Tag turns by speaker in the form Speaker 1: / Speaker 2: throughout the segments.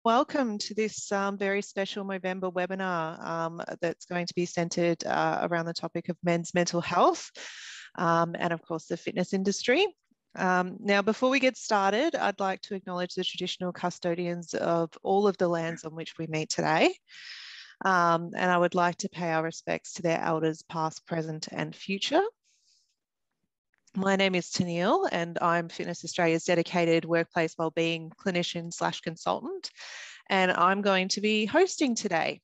Speaker 1: Welcome to this very special Movember webinar that's going to be centred around the topic of men's mental health and of course the fitness industry. Now, before we get started, I'd like to acknowledge the traditional custodians of all of the lands on which we meet today. And I would like to pay our respects to their elders past, present and future. My name is Tennille and I'm Fitness Australia's dedicated workplace wellbeing clinician / consultant, and I'm going to be hosting today.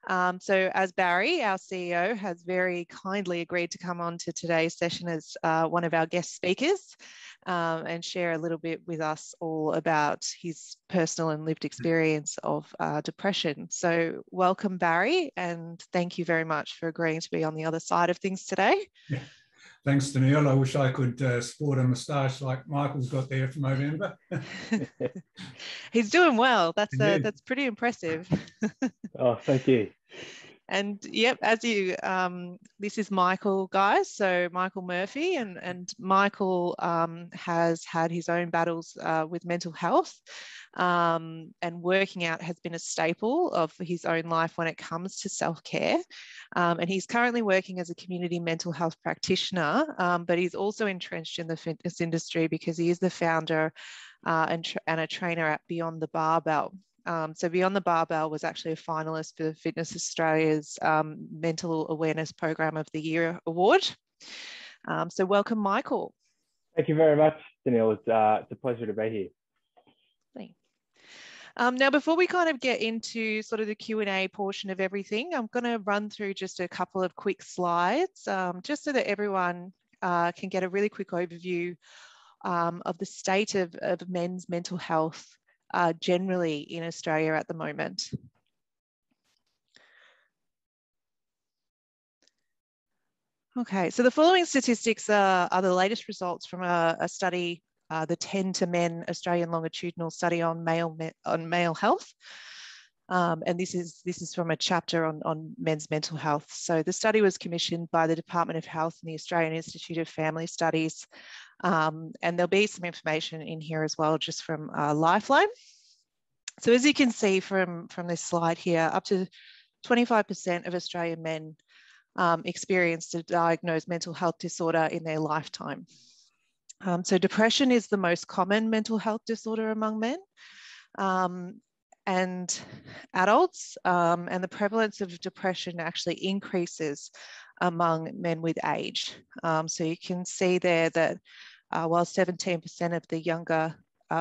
Speaker 1: So as Barry, our CEO, has very kindly agreed to come on to today's session as one of our guest speakers and share a little bit with us all about his personal and lived experience of depression. So welcome, Barry, and thank you very much for agreeing to be on the other side of things today.
Speaker 2: Yeah. Thanks, Tennille. I wish I could sport a moustache like Michael's got there for Movember.
Speaker 1: He's doing well. That's pretty impressive.
Speaker 3: Oh, thank you.
Speaker 1: And yep, as you, this is Michael, guys. So Michael Murphy, and Michael has had his own battles with mental health, and working out has been a staple of his own life when it comes to self-care. And he's currently working as a community mental health practitioner, but he's also entrenched in the fitness industry because he is the founder and a trainer at Beyond the Barbell. So Beyond the Barbell was actually a finalist for Fitness Australia's Mental Awareness Program of the Year award. So welcome, Michael.
Speaker 3: Thank you very much, Tennille. It's a pleasure to be here.
Speaker 1: Thanks. Now, before we kind of get into sort of the Q&A portion of everything, I'm going to run through just a couple of quick slides, just so that everyone can get a really quick overview of the state of men's mental health generally in Australia at the moment. Okay, so the following statistics are the latest results from a study, the 10 to Men Australian longitudinal study on male health. And this is from a chapter on men's mental health. So the study was commissioned by the Department of Health and the Australian Institute of Family Studies. And there'll be some information in here as well, just from Lifeline. So as you can see from this slide here, up to 25% of Australian men experienced a diagnosed mental health disorder in their lifetime. So depression is the most common mental health disorder among men and adults, and the prevalence of depression actually increases among men with age. So you can see there that while 17% of the younger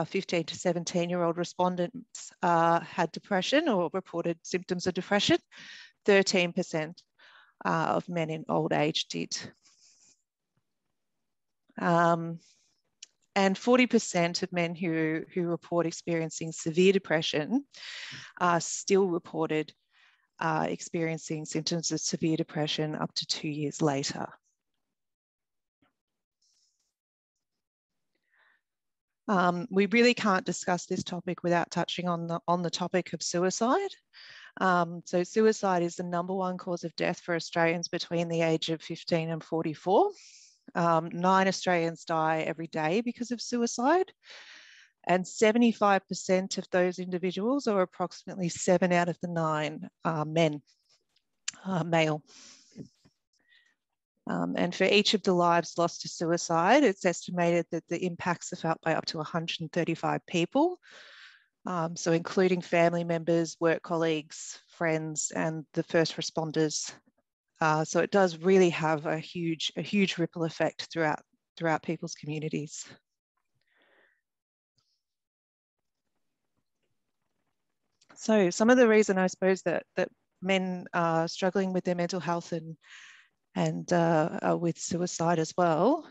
Speaker 1: 15 to 17-year-old respondents had depression or reported symptoms of depression, 13% of men in old age did. And 40% of men who report experiencing severe depression still reported experiencing symptoms of severe depression up to 2 years later. We really can't discuss this topic without touching on the topic of suicide. So suicide is the #1 cause of death for Australians between the age of 15 and 44. 9 Australians die every day because of suicide, and 75% of those individuals, or approximately 7 out of the 9, are men, male. And for each of the lives lost to suicide, it's estimated that the impacts are felt by up to 135 people. So including family members, work colleagues, friends, and the first responders. So it does really have a huge ripple effect throughout people's communities. So some of the reason, I suppose, that men are struggling with their mental health and with suicide as well.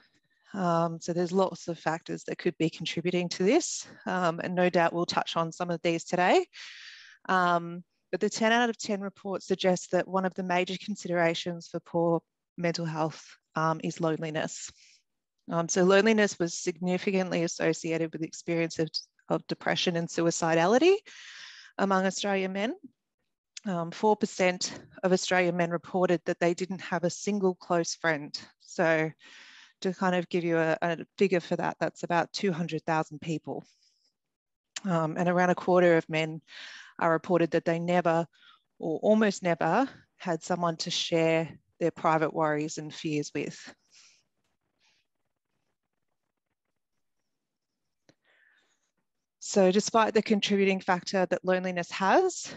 Speaker 1: So there's lots of factors that could be contributing to this, and no doubt we'll touch on some of these today. But the 10 out of 10 report suggests that one of the major considerations for poor mental health is loneliness. So loneliness was significantly associated with the experience of depression and suicidality among Australian men. 4% of Australian men reported that they didn't have a single close friend. So to kind of give you a figure for that, that's about 200,000 people. And around a quarter of men are reported that they never or almost never had someone to share their private worries and fears with. So despite the contributing factor that loneliness has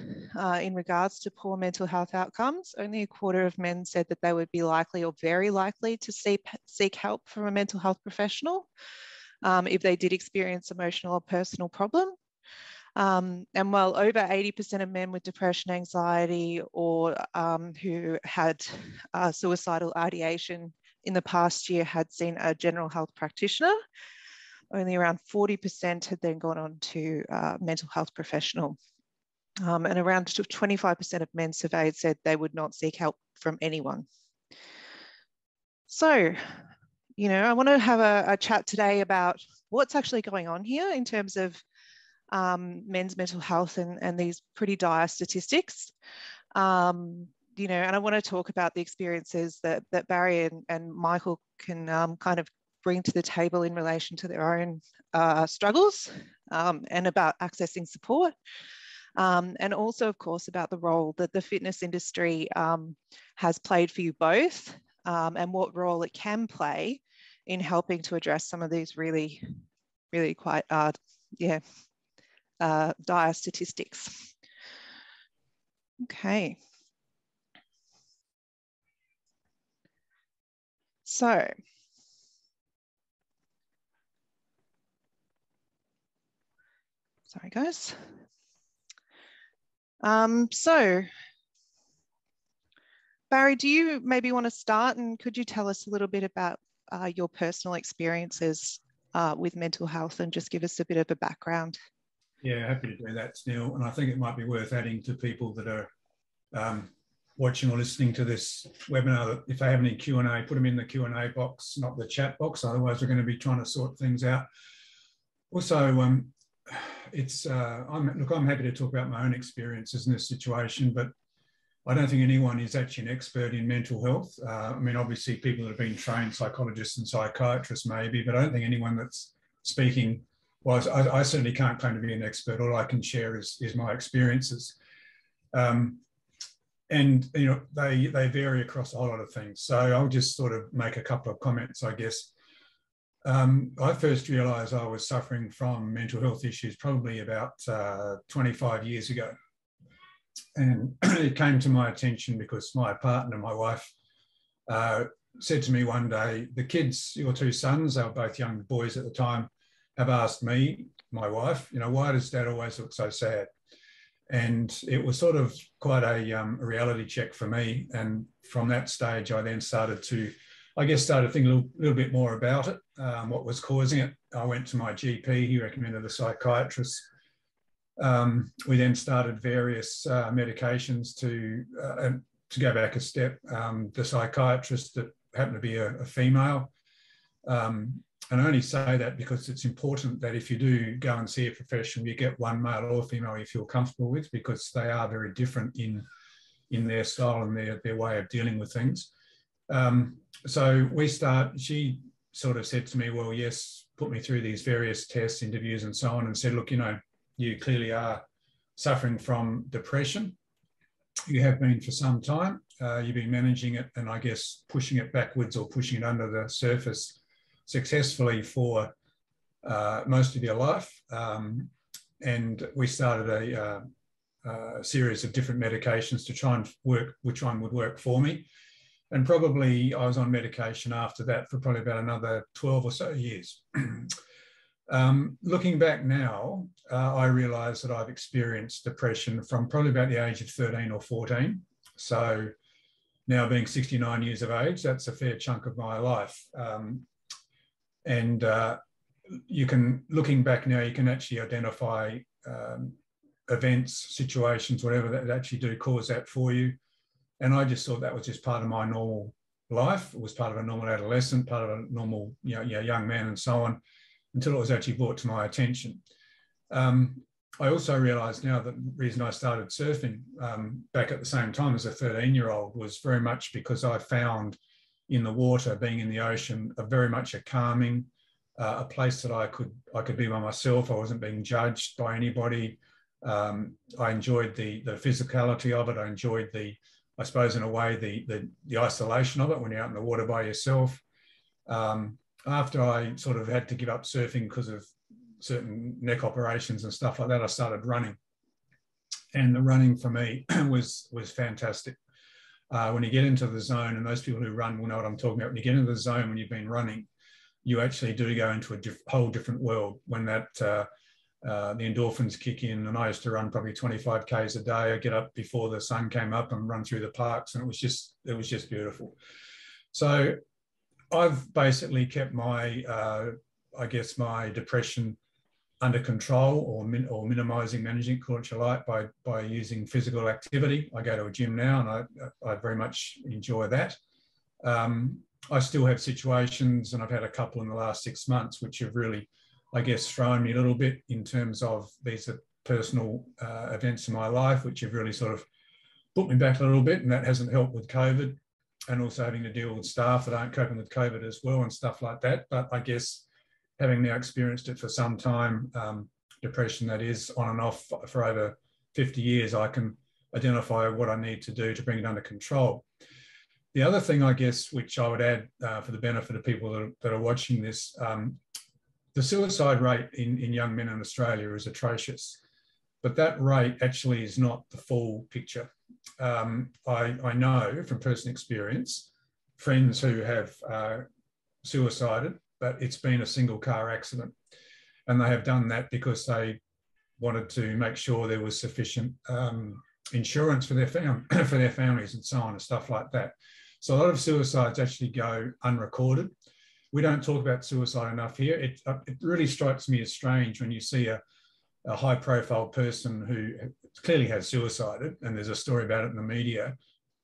Speaker 1: in regards to poor mental health outcomes, only a quarter of men said that they would be likely or very likely to seek help from a mental health professional if they did experience emotional or personal problem. And while over 80% of men with depression, anxiety, or who had suicidal ideation in the past year had seen a general health practitioner, only around 40% had then gone on to mental health professional. And around 25% of men surveyed said they would not seek help from anyone. So, you know, I want to have a chat today about what's actually going on here in terms of men's mental health and these pretty dire statistics. You know, and I want to talk about the experiences that Barry and Michael can kind of bring to the table in relation to their own struggles and about accessing support. And also, of course, about the role that the fitness industry has played for you both and what role it can play in helping to address some of these really quite, dire statistics. Okay. So, sorry guys. So, Barry, do you maybe want to start, and could you tell us a little bit about your personal experiences with mental health and just give us a bit of a background?
Speaker 2: Yeah, happy to do that, Neil. And I think it might be worth adding to people that are watching or listening to this webinar that if they have any Q&A, put them in the Q&A box, not the chat box. Otherwise, we're going to be trying to sort things out. Also, I'm happy to talk about my own experiences in this situation, but I don't think anyone is actually an expert in mental health. I mean, obviously, people that have been trained, psychologists and psychiatrists maybe, but I don't think anyone that's speaking. Well, I certainly can't claim to be an expert. All I can share is my experiences. And, you know, they vary across a whole lot of things. So I'll just sort of make a couple of comments, I guess. I first realised I was suffering from mental health issues probably about 25 years ago. And it came to my attention because my partner, my wife, said to me one day, the kids, your two sons, they were both young boys at the time, have asked me, my wife, you know, why does Dad always look so sad? And it was sort of quite a reality check for me. And from that stage, I then started thinking a little bit more about it, what was causing it. I went to my GP, he recommended a psychiatrist. We then started various medications to go back a step. The psychiatrist that happened to be a female, and I only say that because it's important that if you do go and see a professional, you get one male or female you feel comfortable with, because they are very different in their style and their way of dealing with things. So she sort of said to me, well, yes, put me through these various tests, interviews and so on, and said, look, you know, you clearly are suffering from depression. You have been for some time. You've been managing it and I guess pushing it backwards or pushing it under the surface successfully for most of your life. And we started a series of different medications to try and work which one would work for me. And probably I was on medication after that for probably about another 12 or so years. Looking back now, I realise that I've experienced depression from probably about the age of 13 or 14. So now being 69 years of age, that's a fair chunk of my life. And looking back now, you can actually identify events, situations, whatever that actually do cause that for you. And I just thought that was just part of my normal life. It was part of a normal adolescent, part of a normal young man and so on, until it was actually brought to my attention. I also realised now that the reason I started surfing back at the same time as a 13-year-old was very much because I found in the water, being in the ocean, very much a calming, a place that I could be by myself. I wasn't being judged by anybody. I enjoyed the physicality of it. I enjoyed I suppose in a way, the isolation of it when you're out in the water by yourself. After I sort of had to give up surfing because of certain neck operations and stuff like that, I started running. And the running for me was fantastic. When you get into the zone, and those people who run will know what I'm talking about, when you get into the zone when you've been running, you actually do go into a whole different world when that the endorphins kick in. And I used to run probably 25 Ks a day. I get up before the sun came up and run through the parks, and it was just beautiful. So I've basically kept my, I guess, my depression under control, or minimising, managing, call it what you like, by using physical activity. I go to a gym now, and I very much enjoy that. I still have situations, and I've had a couple in the last 6 months, which have really, I guess, thrown me a little bit in terms of these are personal events in my life, which have really sort of put me back a little bit, and that hasn't helped with COVID, and also having to deal with staff that aren't coping with COVID as well and stuff like that. But I guess having now experienced it for some time, depression that is on and off for over 50 years, I can identify what I need to do to bring it under control. The other thing, I guess, which I would add for the benefit of people that are watching this, the suicide rate in young men in Australia is atrocious, but that rate actually is not the full picture. I know from personal experience, friends who have suicided, but it's been a single car accident. And they have done that because they wanted to make sure there was sufficient insurance for their families and so on and stuff like that. So a lot of suicides actually go unrecorded. We don't talk about suicide enough here. It really strikes me as strange when you see a high profile person who clearly has suicided, and there's a story about it in the media,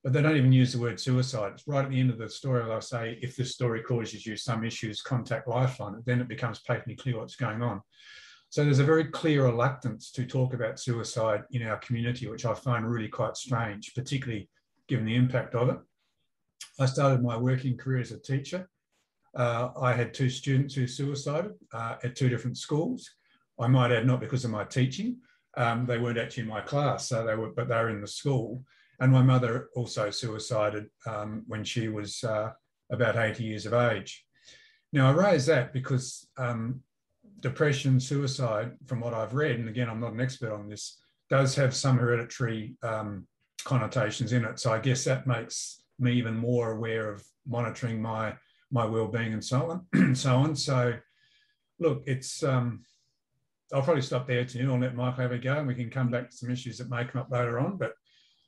Speaker 2: but they don't even use the word suicide. It's right at the end of the story. They'll say, if this story causes you some issues, contact Lifeline. Then it becomes patently clear what's going on. So there's a very clear reluctance to talk about suicide in our community, which I find really quite strange, particularly given the impact of it. I started my working career as a teacher. I had 2 students who suicided at 2 different schools. I might add, not because of my teaching. They weren't actually in my class, but they were in the school. And my mother also suicided when she was about 80 years of age. Now, I raise that because depression, suicide, from what I've read, and again, I'm not an expert on this, does have some hereditary connotations in it. So I guess that makes me even more aware of monitoring my well-being and so on. So look, it's I'll probably stop there to you and let Michael have a go, and we can come back to some issues that may come up later on. But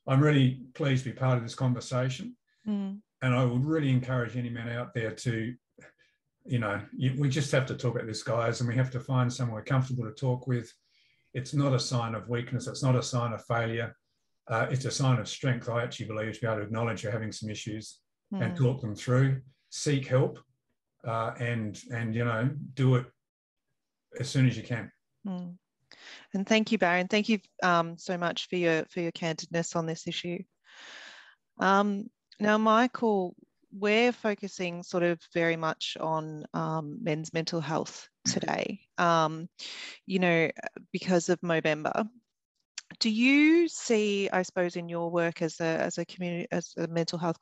Speaker 2: I'm really pleased to be part of this conversation. And I would really encourage any man out there to, we just have to talk about this, guys, and we have to find someone comfortable to talk with. It's not a sign of weakness. It's not a sign of failure. It's a sign of strength, I actually believe, to be able to acknowledge you're having some issues and talk them through, seek help, and do it as soon as you can.
Speaker 1: And thank you, Barry, and thank you so much for your candidness on this issue. Now, Michael, we're focusing sort of very much on men's mental health today, because of Movember. Do you see, I suppose, in your work as a community, as a mental health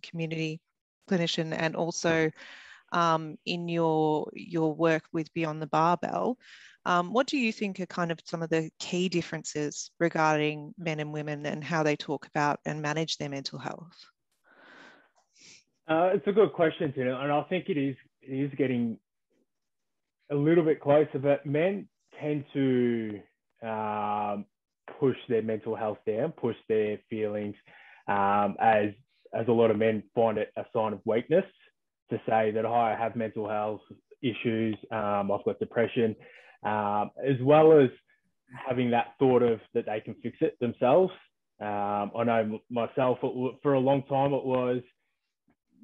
Speaker 1: community clinician, and also in your work with Beyond the Barbell, what do you think are kind of some of the key differences regarding men and women and how they talk about and manage their mental health?
Speaker 3: It's a good question, Tina, and I think it is getting a little bit closer, but men tend to push their mental health down, push their feelings, as a lot of men find it a sign of weakness to say that I have mental health issues, I've got depression, as well as having that thought of that they can fix it themselves. I know myself, for a long time it was,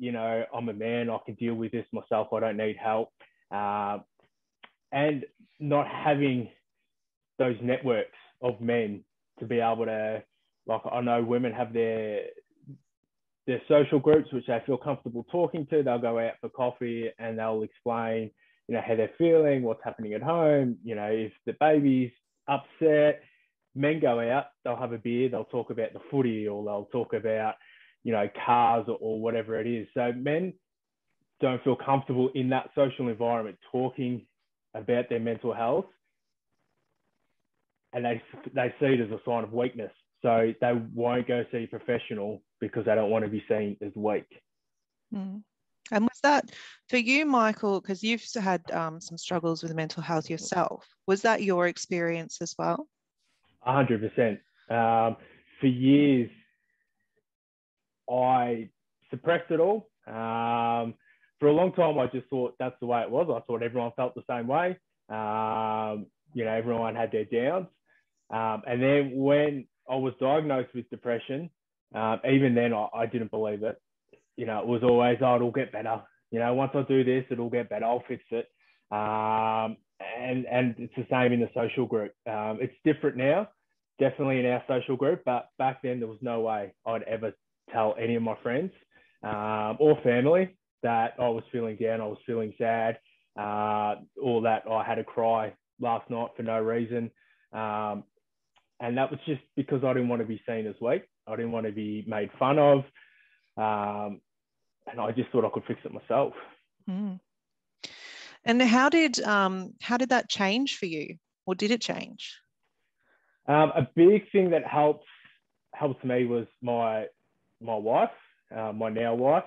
Speaker 3: I'm a man, I can deal with this myself, I don't need help. And not having those networks of men to be able to, like, I know women have their social groups, which they feel comfortable talking to. They'll go out for coffee and they'll explain, you know, how they're feeling, what's happening at home, you know, if the baby's upset. Men go out, they'll have a beer, they'll talk about the footy, or they'll talk about, you know, cars, or whatever it is. So men don't feel comfortable in that social environment talking about their mental health, and they see it as a sign of weakness. So they won't go see a professional because they don't want to be seen as weak.
Speaker 1: Mm. And was that for you, Michael, because you've had some struggles with mental health yourself, was that your experience as well?
Speaker 3: 100%. For years, I suppressed it all. For a long time, I just thought that's the way it was. I thought everyone felt the same way. You know, everyone had their downs. And then when I was diagnosed with depression, even then I didn't believe it. You know, it was always, oh, it'll get better. You know, once I do this, it'll get better. I'll fix it. And it's the same in the social group. It's different now, definitely in our social group, but back then there was no way I'd ever tell any of my friends or family that I was feeling down, I was feeling sad, or that I had a cry last night for no reason. And that was just because I didn't want to be seen as weak. I didn't want to be made fun of. And I just thought I could fix it myself.
Speaker 1: Mm. And how did that change for you, or did it change?
Speaker 3: A big thing that helped me was my wife, my now wife,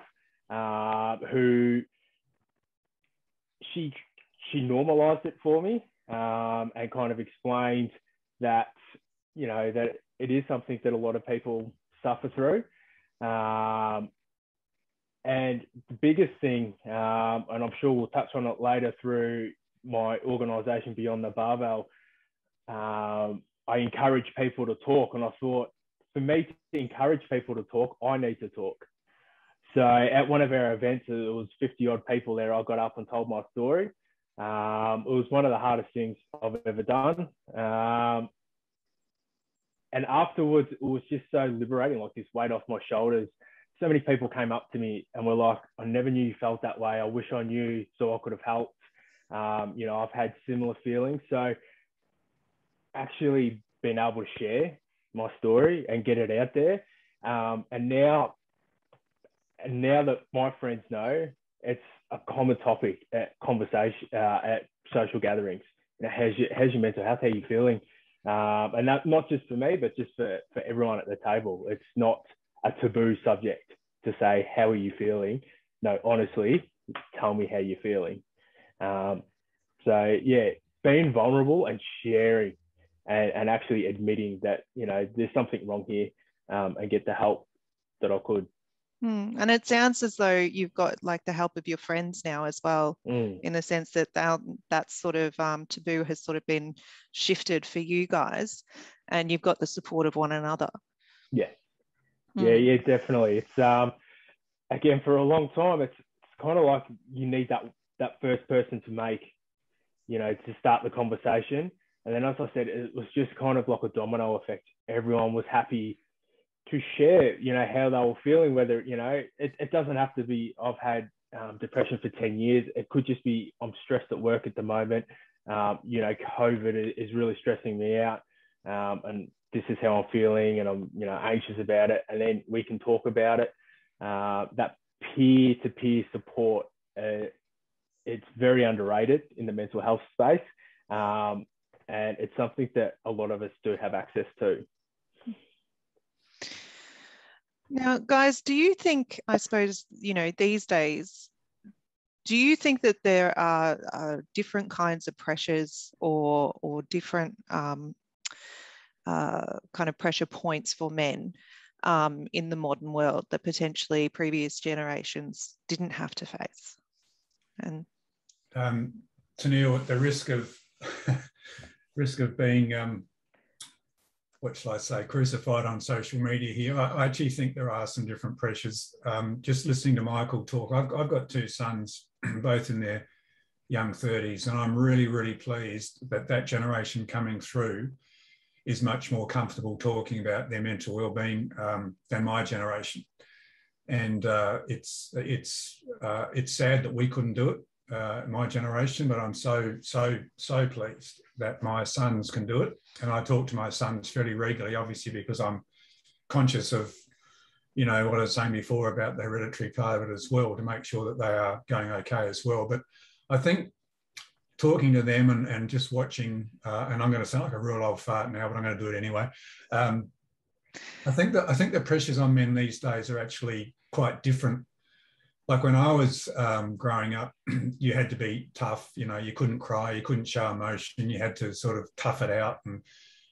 Speaker 3: who she normalized it for me, and kind of explained that, you know, that it is something that a lot of people suffer through. And the biggest thing, and I'm sure we'll touch on it later through my organisation Beyond the Barbell, I encourage people to talk. And I thought, for me to encourage people to talk, I need to talk. So at one of our events, it was 50 odd people there. I got up and told my story. It was one of the hardest things I've ever done. And afterwards, it was just so liberating, like this weight off my shoulders. So many people came up to me and were like, I never knew you felt that way. I wish I knew so I could have helped. You know, I've had similar feelings. So actually being able to share my story and get it out there. And now that my friends know, it's a common topic at conversation, at social gatherings. You know, how's your mental health? How are you feeling? And that's not just for me, but just for everyone at the table. It's not a taboo subject to say, how are you feeling? No, honestly, tell me how you're feeling. So yeah, being vulnerable and sharing and actually admitting that, you know, there's something wrong here, and get the help that I could.
Speaker 1: And it sounds as though you've got like the help of your friends now as well, in the sense that that sort of taboo has sort of been shifted for you guys, and you've got the support of one another.
Speaker 3: Yeah. Yeah, definitely. It's again, for a long time, it's kind of like you need that first person to make, you know, to start the conversation. And then, as I said, it was just kind of like a domino effect. Everyone was happy to share, you know, how they were feeling, whether, you know, it doesn't have to be, I've had depression for 10 years. It could just be, I'm stressed at work at the moment. You know, COVID is really stressing me out. And this is how I'm feeling, and I'm, you know, anxious about it. And then we can talk about it. That peer-to-peer support, it's very underrated in the mental health space. And it's something that a lot of us do have access to.
Speaker 1: Now, guys, do you think, I suppose, you know, these days, do you think that there are different kinds of pressures or different kind of pressure points for men in the modern world that potentially previous generations didn't have to face? And
Speaker 2: Tennealle, at the risk of being what shall I say, crucified on social media here, I actually think there are some different pressures. Just listening to Michael talk, I've got two sons, both in their young 30s, and I'm really, really pleased that that generation coming through is much more comfortable talking about their mental well-being than my generation. And it's sad that we couldn't do it. my generation, but I'm so pleased that my sons can do it. And I talk to my sons fairly regularly, obviously, because I'm conscious of, you know, what I was saying before about the hereditary part of it as well, to make sure that they are going okay as well. But I think talking to them and just watching, and I'm going to sound like a real old fart now, but I'm going to do it anyway. I think the pressures on men these days are actually quite different. Like when I was growing up, you had to be tough. You know, you couldn't cry, you couldn't show emotion. You had to sort of tough it out and,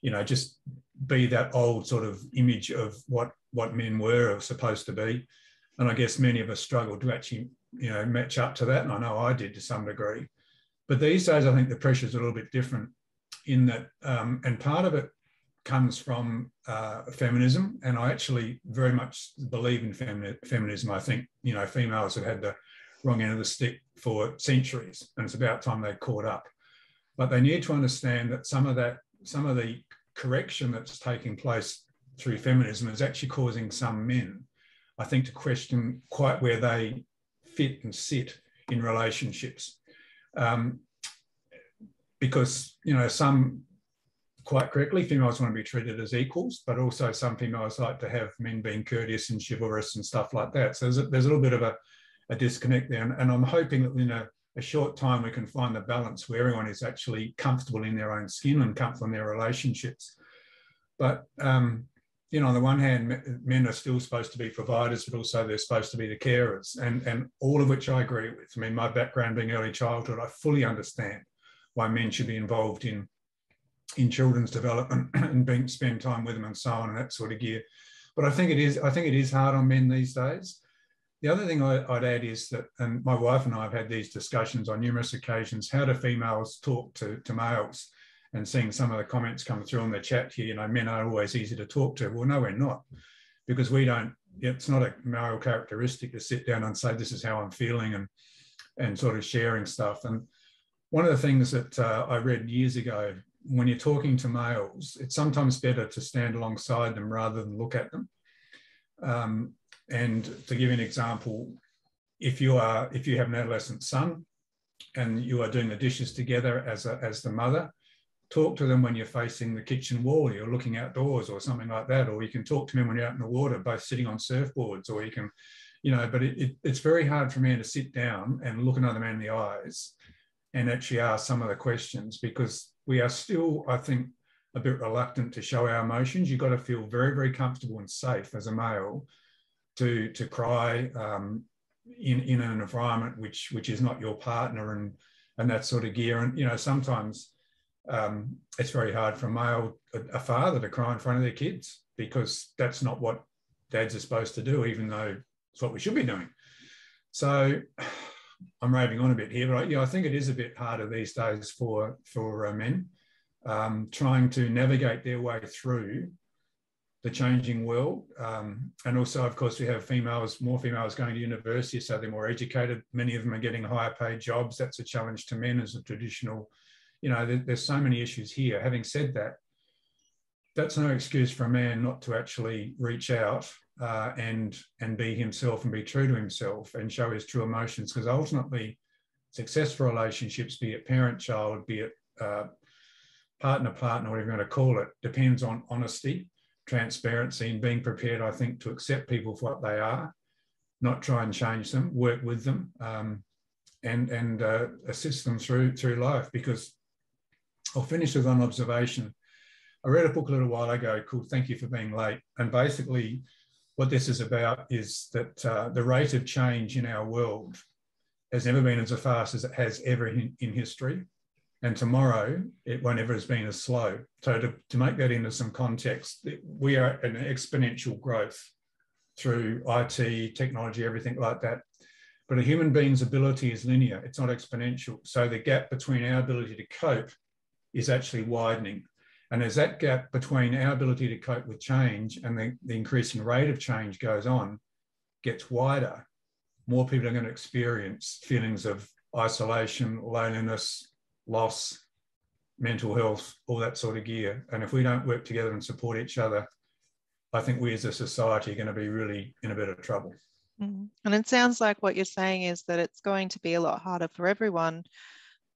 Speaker 2: you know, just be that old sort of image of what men were or supposed to be. And I guess many of us struggled to actually, you know, match up to that. And I know I did to some degree. But these days, I think the pressure is a little bit different in that, and part of it comes from feminism. And I actually very much believe in feminism. I think, you know, females have had the wrong end of the stick for centuries, and it's about time they caught up. But they need to understand that some of the correction that's taking place through feminism is actually causing some men, I think, to question quite where they fit and sit in relationships. Because, you know, some, quite correctly, females want to be treated as equals, but also some females like to have men being courteous and chivalrous and stuff like that. So there's a little bit of a disconnect there. And I'm hoping that in a short time we can find the balance where everyone is actually comfortable in their own skin and comfortable in their relationships. But, you know, on the one hand, men are still supposed to be providers, but also they're supposed to be the carers, and all of which I agree with. I mean, my background being early childhood, I fully understand why men should be involved in children's development and spend time with them and so on and that sort of gear. But I think it is hard on men these days. The other thing I'd add is that, and my wife and I have had these discussions on numerous occasions, how do females talk to males? And seeing some of the comments come through on the chat here, you know, men are always easy to talk to. Well, no, we're not, because we don't, it's not a male characteristic to sit down and say, this is how I'm feeling, and sort of sharing stuff. And one of the things that I read years ago, when you're talking to males, it's sometimes better to stand alongside them rather than look at them. And to give you an example, if you have an adolescent son and you are doing the dishes together as the mother, talk to them when you're facing the kitchen wall, you're looking outdoors or something like that, or you can talk to them when you're out in the water, both sitting on surfboards, or you can, you know, but it's very hard for a man to sit down and look another man in the eyes and actually ask some of the questions, because we are still, I think, a bit reluctant to show our emotions. You've got to feel very, very comfortable and safe as a male to cry in an environment which is not your partner and that sort of gear. And, you know, sometimes it's very hard for a father to cry in front of their kids, because that's not what dads are supposed to do, even though it's what we should be doing. So I'm raving on a bit here, but I think it is a bit harder these days for men trying to navigate their way through the changing world. And also, of course, we have more females going to university, so they're more educated. Many of them are getting higher paid jobs. That's a challenge to men as a traditional, you know, there's so many issues here. Having said that, that's no excuse for a man not to actually reach out and be himself and be true to himself and show his true emotions, because ultimately successful relationships, be it parent-child, be it partner-partner, whatever you want to call it, depends on honesty, transparency, and being prepared, I think, to accept people for what they are, not try and change them, work with them, and assist them through life. Because I'll finish with one observation. I read a book a little while ago called Thank You for Being Late. And basically what this is about is that the rate of change in our world has never been as fast as it has ever in history. And tomorrow, it won't ever has been as slow. So to make that into some context, we are in exponential growth through IT, technology, everything like that. But a human being's ability is linear. It's not exponential. So the gap between our ability to cope is actually widening. And as that gap between our ability to cope with change and the increasing rate of change goes on, gets wider, more people are going to experience feelings of isolation, loneliness, loss, mental health, all that sort of gear. And if we don't work together and support each other, I think we as a society are going to be really in a bit of trouble.
Speaker 1: And it sounds like what you're saying is that it's going to be a lot harder for everyone,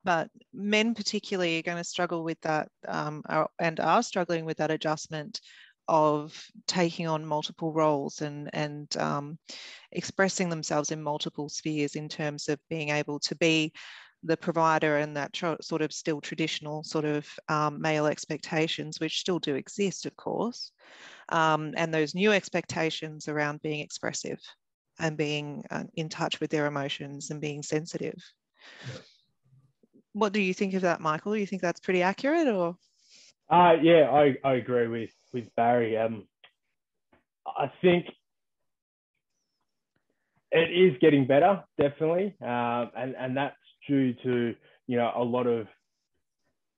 Speaker 1: but men particularly are going to struggle with that and are struggling with that adjustment of taking on multiple roles and expressing themselves in multiple spheres in terms of being able to be the provider and that sort of still traditional sort of male expectations, which still do exist, of course, and those new expectations around being expressive and being in touch with their emotions and being sensitive.
Speaker 2: Yeah.
Speaker 1: What do you think of that, Michael? Do you think that's pretty accurate, or?
Speaker 3: Yeah, I agree with Barry. I think it is getting better, definitely, and that's due to, you know, a lot of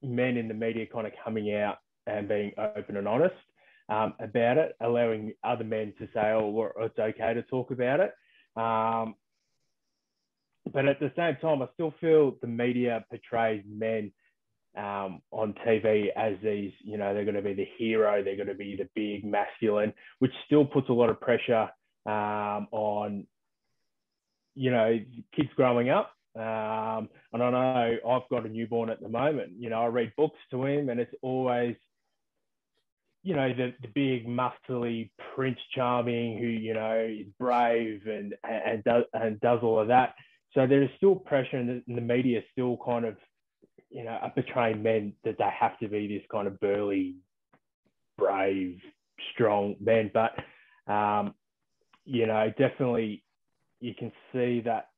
Speaker 3: men in the media kind of coming out and being open and honest about it, allowing other men to say, oh, well, it's okay to talk about it. But at the same time, I still feel the media portrays men on TV as these, you know, they're going to be the hero, they're going to be the big masculine, which still puts a lot of pressure on, you know, kids growing up. And I know I've got a newborn at the moment. You know, I read books to him, and it's always, you know, the big muscly Prince Charming who, you know, is brave and does all of that. So there is still pressure, and the media is still kind of, you know, are portraying men that they have to be this kind of burly, brave, strong men. But, you know, definitely you can see that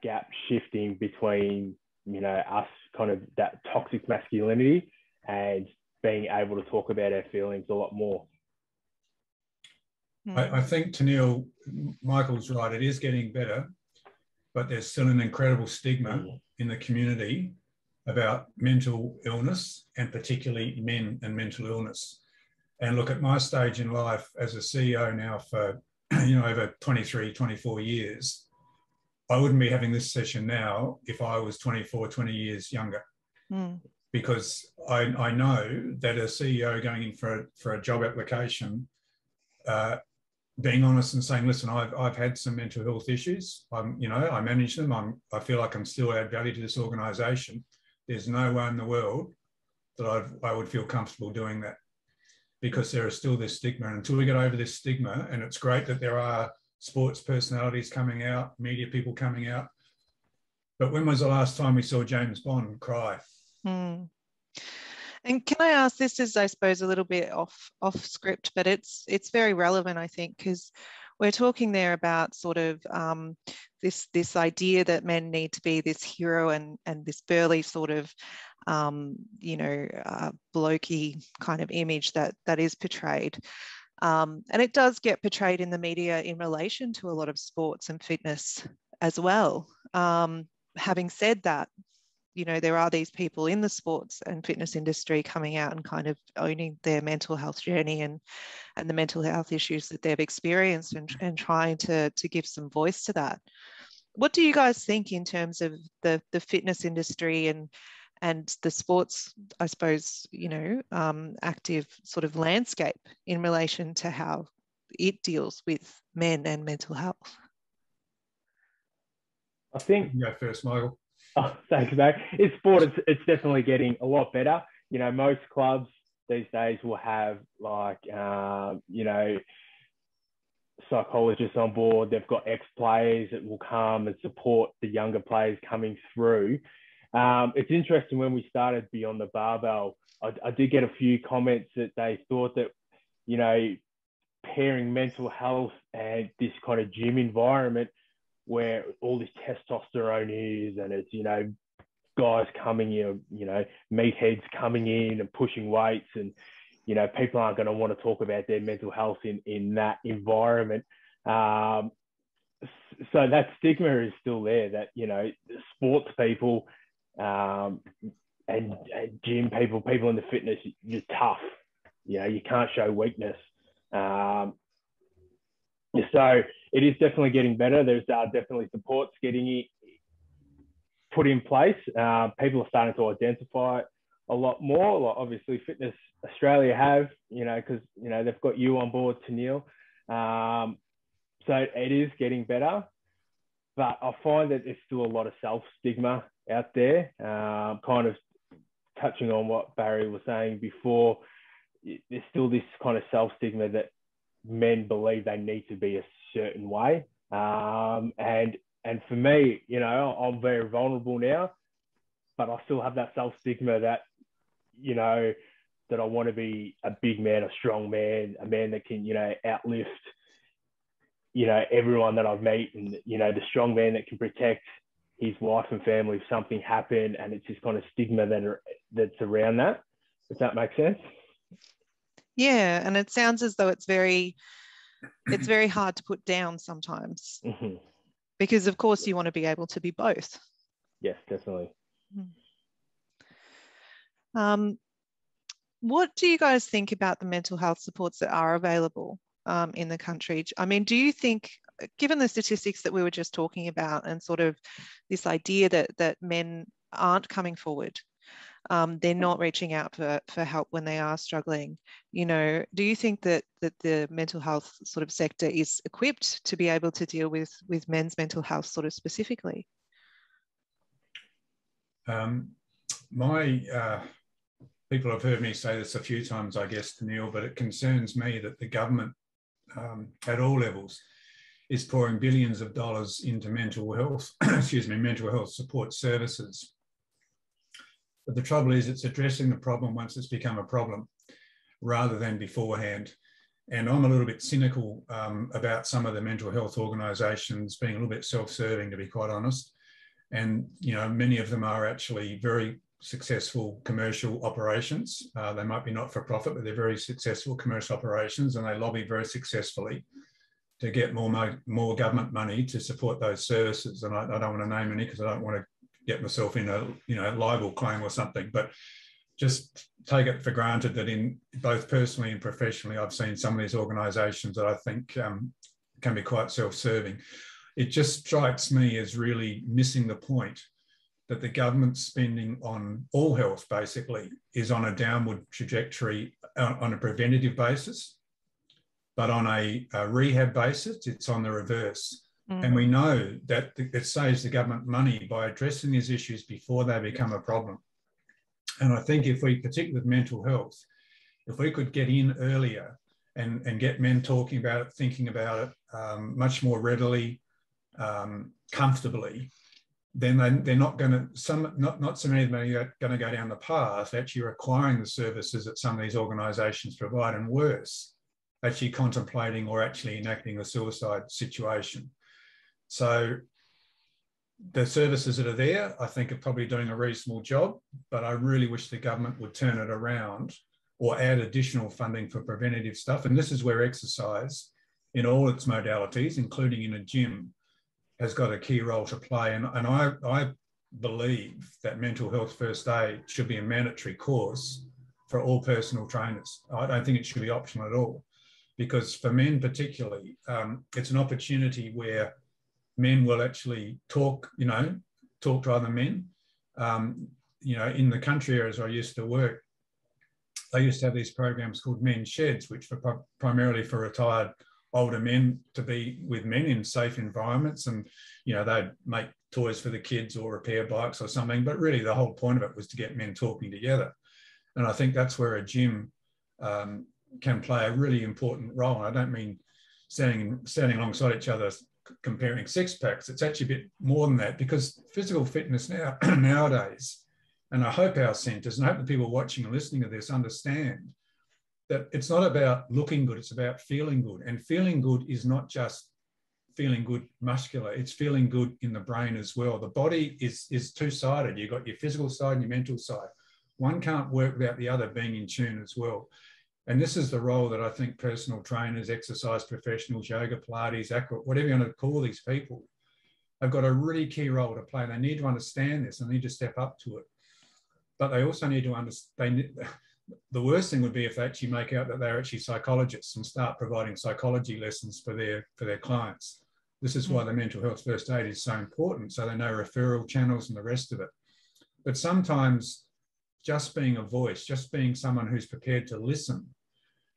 Speaker 3: gap shifting between, you know, us kind of that toxic masculinity and being able to talk about our feelings a lot more.
Speaker 2: I think, Tenniel, Michael's right. It is getting better, but there's still an incredible stigma in the community about mental illness, and particularly men and mental illness. And look, at my stage in life as a CEO now for, you know, over 23, 24 years, I wouldn't be having this session now if I was 24, 20 years younger. Because I know that a CEO going in for a job application, being honest and saying, listen, I've had some mental health issues. You know, I manage them. I feel like I'm still add value to this organisation. There's no way in the world that I would feel comfortable doing that, because there is still this stigma. And until we get over this stigma, and it's great that there are sports personalities coming out, media people coming out, but when was the last time we saw James Bond cry?
Speaker 1: And can I ask, this is, I suppose, a little bit off script, but it's very relevant, I think, because we're talking there about sort of this idea that men need to be this hero and this burly sort of, you know, blokey kind of image that is portrayed. And it does get portrayed in the media in relation to a lot of sports and fitness as well. Having said that, you know, there are these people in the sports and fitness industry coming out and kind of owning their mental health journey and the mental health issues that they've experienced and trying to give some voice to that. What do you guys think in terms of the fitness industry and the sports, I suppose, you know, active sort of landscape in relation to how it deals with men and mental health?
Speaker 3: I think...
Speaker 2: You go first, Michael.
Speaker 3: Oh, thanks, mate. In sport, it's definitely getting a lot better. You know, most clubs these days will have, like, you know, psychologists on board. They've got ex-players that will come and support the younger players coming through. It's interesting, when we started Beyond the Barbell, I did get a few comments that they thought that, you know, pairing mental health and this kind of gym environment where all this testosterone is, and it's, you know, guys coming in, you know, meatheads coming in and pushing weights, and, you know, people aren't going to want to talk about their mental health in that environment. So that stigma is still there, that, you know, sports people and gym people in the fitness, you're tough. You know, you can't show weakness. So it is definitely getting better. There's definitely supports getting put in place. People are starting to identify it a lot more. Like, obviously, Fitness Australia have, you know, because, you know, they've got you on board, Tenniel. So it is getting better, but I find that there's still a lot of self-stigma out there. Kind of touching on what Barry was saying before, there's still this kind of self-stigma that men believe they need to be a certain way. And for me, you know, I'm very vulnerable now, but I still have that self-stigma that, you know, that I want to be a big man, a strong man, a man that can, you know, outlift, you know, everyone that I've met, and, you know, the strong man that can protect his wife and family if something happened. And it's this kind of stigma that's around that, if that makes sense.
Speaker 1: Yeah, and it sounds as though it's very hard to put down sometimes,
Speaker 3: Mm-hmm.
Speaker 1: because of course you want to be able to be both.
Speaker 3: Yes, definitely.
Speaker 1: What do you guys think about the mental health supports that are available in the country? I mean, do you think, given the statistics that we were just talking about and sort of this idea that men aren't coming forward, they're not reaching out for help when they are struggling, you know, do you think that the mental health sort of sector is equipped to be able to deal with men's mental health sort of specifically?
Speaker 2: People have heard me say this a few times, I guess, to Neil, but it concerns me that the government at all levels is pouring billions of dollars into mental health, mental health support services. But the trouble is it's addressing the problem once it's become a problem rather than beforehand. And I'm a little bit cynical about some of the mental health organisations being a little bit self-serving, to be quite honest. And, you know, many of them are actually very successful commercial operations. They might be not-for-profit, but they're very successful commercial operations, and they lobby very successfully to get more government money to support those services. And I don't want to name any because I don't want to get myself in a, you know, libel claim or something, but just take it for granted that in both personally and professionally, I've seen some of these organisations that I think can be quite self-serving. It just strikes me as really missing the point that the government spending on all health basically is on a downward trajectory on a preventative basis, but on a rehab basis, it's on the reverse. And we know that it saves the government money by addressing these issues before they become a problem. And I think if we, particularly with mental health, if we could get in earlier and get men talking about it, thinking about it much more readily, comfortably, then they're not going to, not so many of them are going to go down the path actually requiring the services that some of these organisations provide, and worse, actually contemplating or actually enacting a suicide situation. So the services that are there, I think, are probably doing a reasonable job, but I really wish the government would turn it around or add additional funding for preventative stuff. And this is where exercise in all its modalities, including in a gym, has got a key role to play. And I believe that mental health first aid should be a mandatory course for all personal trainers. I don't think it should be optional at all, because for men particularly, it's an opportunity where men will actually talk to other men. You know, in the country areas I used to work, they used to have these programs called men's sheds, which were primarily for retired older men to be with men in safe environments. And, you know, they'd make toys for the kids or repair bikes or something. But really the whole point of it was to get men talking together. And I think that's where a gym can play a really important role. And I don't mean standing alongside each other comparing six packs. It's actually a bit more than that, because physical fitness nowadays, and I hope our centres, and I hope the people watching and listening to this understand that it's not about looking good, it's about feeling good. And feeling good is not just feeling good muscular, it's feeling good in the brain as well. The body is two-sided. You've got your physical side and your mental side. One can't work without the other being in tune as well. And this is the role that I think personal trainers, exercise professionals, yoga, Pilates, aqua, whatever you want to call these people, have got a really key role to play. They need to understand this and need to step up to it. But they also need to understand, the worst thing would be if they actually make out that they're actually psychologists and start providing psychology lessons for their clients. This is why the mental health first aid is so important, so they know referral channels and the rest of it. But sometimes just being a voice, just being someone who's prepared to listen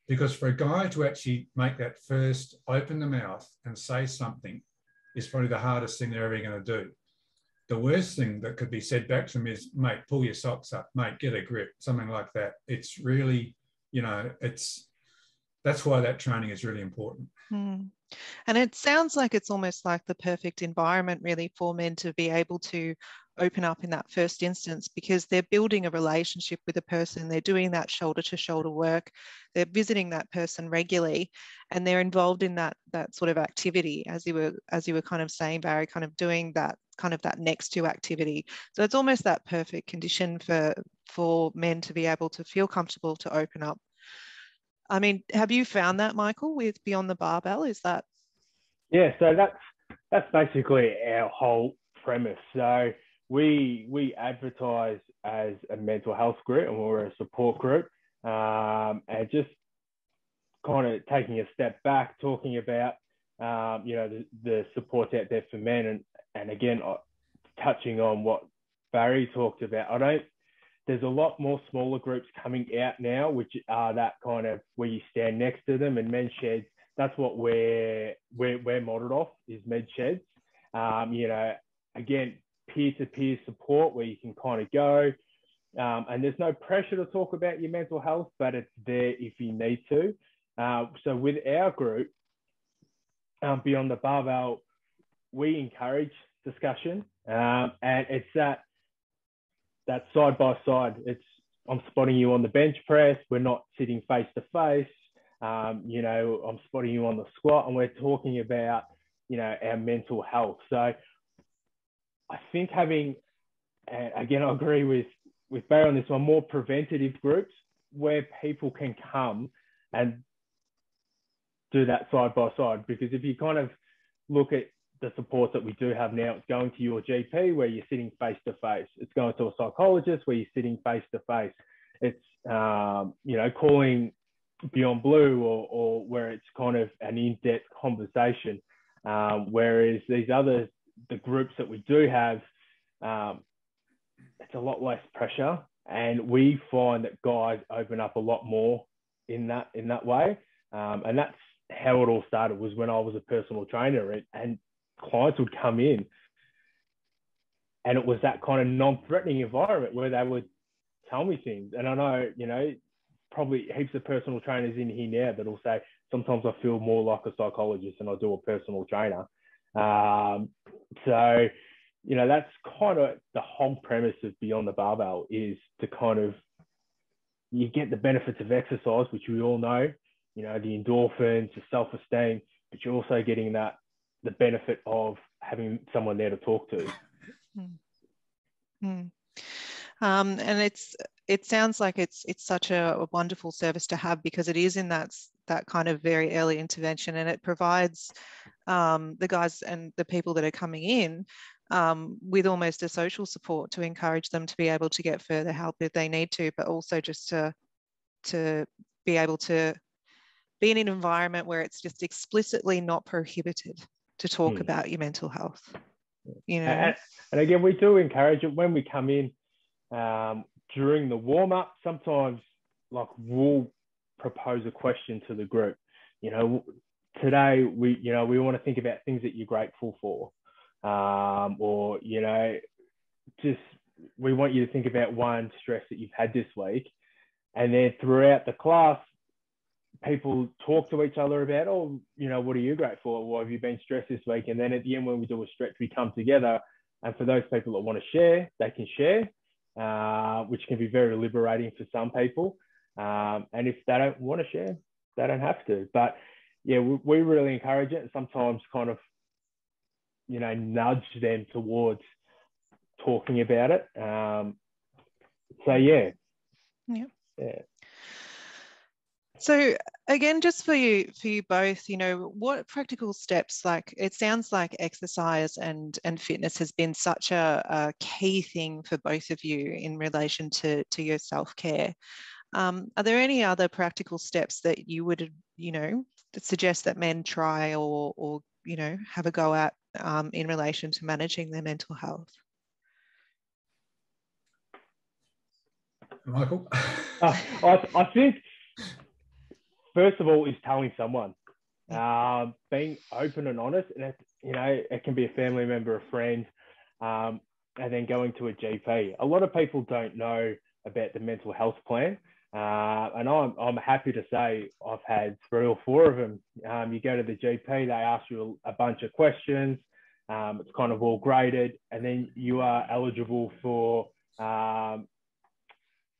Speaker 2: Because for a guy to actually make that first, open the mouth and say something is probably the hardest thing they're ever going to do. The worst thing that could be said back to them is, mate, pull your socks up, mate, get a grip, something like that. It's really, you know, that's why that training is really important.
Speaker 1: Mm. And it sounds like it's almost like the perfect environment really for men to be able to open up in that first instance, because they're building a relationship with a person, they're doing that shoulder to shoulder work, they're visiting that person regularly, and they're involved in that sort of activity, as you were kind of saying, Barry, kind of doing that kind of that next to activity. So it's almost that perfect condition for men to be able to feel comfortable to open up. I mean, have you found that, Michael, with Beyond the Barbell? Is that?
Speaker 3: Yeah, so that's basically our whole premise. So we advertise as a mental health group, and we're a support group, and just kind of taking a step back, talking about you know, the supports out there for men, and again, touching on what Barry talked about. There's a lot more smaller groups coming out now, which are that kind of where you stand next to them, and men's sheds. That's what we're modeled off, is med sheds. You know, again, peer-to-peer support where you can kind of go, and there's no pressure to talk about your mental health, but it's there if you need to. So with our group, Beyond the Barbell, we encourage discussion, and it's that side by side. It's, I'm spotting you on the bench press. We're not sitting face to face. You know, I'm spotting you on the squat, and we're talking about, you know, our mental health. So I think having, and again, I agree with Barry on this one, more preventative groups where people can come and do that side by side. Because if you kind of look at the supports that we do have now, it's going to your GP where you're sitting face to face. It's going to a psychologist where you're sitting face to face. It's, you know, calling Beyond Blue, or where it's kind of an in-depth conversation. Whereas the groups that we do have, it's a lot less pressure, and we find that guys open up a lot more in that way. And that's how it all started, was when I was a personal trainer, and clients would come in, and it was that kind of non-threatening environment where they would tell me things. And I know, you know, probably heaps of personal trainers in here now that will say, sometimes I feel more like a psychologist than I do a personal trainer. So, you know, that's kind of the whole premise of Beyond the Barbell, is to kind of, you get the benefits of exercise, which we all know, you know, the endorphins, the self-esteem, but you're also getting the benefit of having someone there to talk to.
Speaker 1: And it sounds like it's such a wonderful service to have, because it is in that kind of very early intervention, and it provides the guys and the people that are coming in with almost a social support to encourage them to be able to get further help if they need to, but also just to be able to be in an environment where it's just explicitly not prohibited to talk about your mental health, you know.
Speaker 3: And again, we do encourage it when we come in during the warm-up. Sometimes, like, we'll propose a question to the group. You know, today we want to think about things that you're grateful for, or, you know, just we want you to think about one stress that you've had this week, and then throughout the class, people talk to each other about, oh, you know, what are you grateful for? What have you been stressed this week? And then at the end, when we do a stretch, we come together, and for those people that want to share, they can share, which can be very liberating for some people. And if they don't want to share, they don't have to. But yeah, we really encourage it, and sometimes kind of, you know, nudge them towards talking about it. So yeah.
Speaker 1: So again, just for you both, you know, what practical steps, like, it sounds like exercise and fitness has been such a key thing for both of you in relation to your self-care. Are there any other practical steps that you would, you know, suggest that men try or you know, have a go at in relation to managing their mental health?
Speaker 2: Michael?
Speaker 3: I think first of all, is telling someone, being open and honest, and it can be a family member, a friend, and then going to a GP. A lot of people don't know about the mental health plan, and I'm happy to say I've had 3 or 4 of them. You go to the GP, they ask you a bunch of questions. It's kind of all graded, and then you are eligible for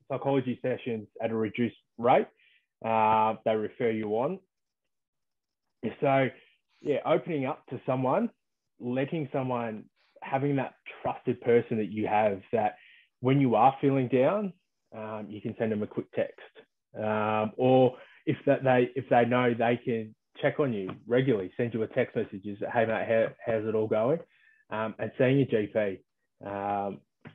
Speaker 3: psychology sessions at a reduced rate. They refer you on. So, yeah, opening up to someone, letting someone, having that trusted person that you have, that when you are feeling down, you can send them a quick text, or if they know, they can check on you regularly, send you a text message, hey mate, how's it all going? And seeing your GP.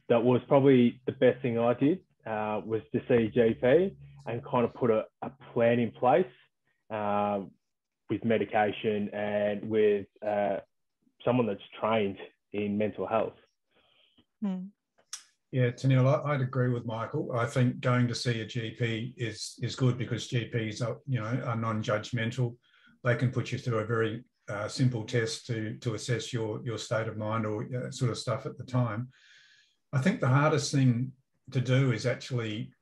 Speaker 3: That was probably the best thing I did, was to see a GP and kind of put a plan in place, with medication and with someone that's trained in mental health.
Speaker 2: Yeah, Tenille, I'd agree with Michael. I think going to see a GP is good, because GPs are non-judgmental. They can put you through a very simple test to assess your state of mind or sort of stuff at the time. I think the hardest thing to do is actually,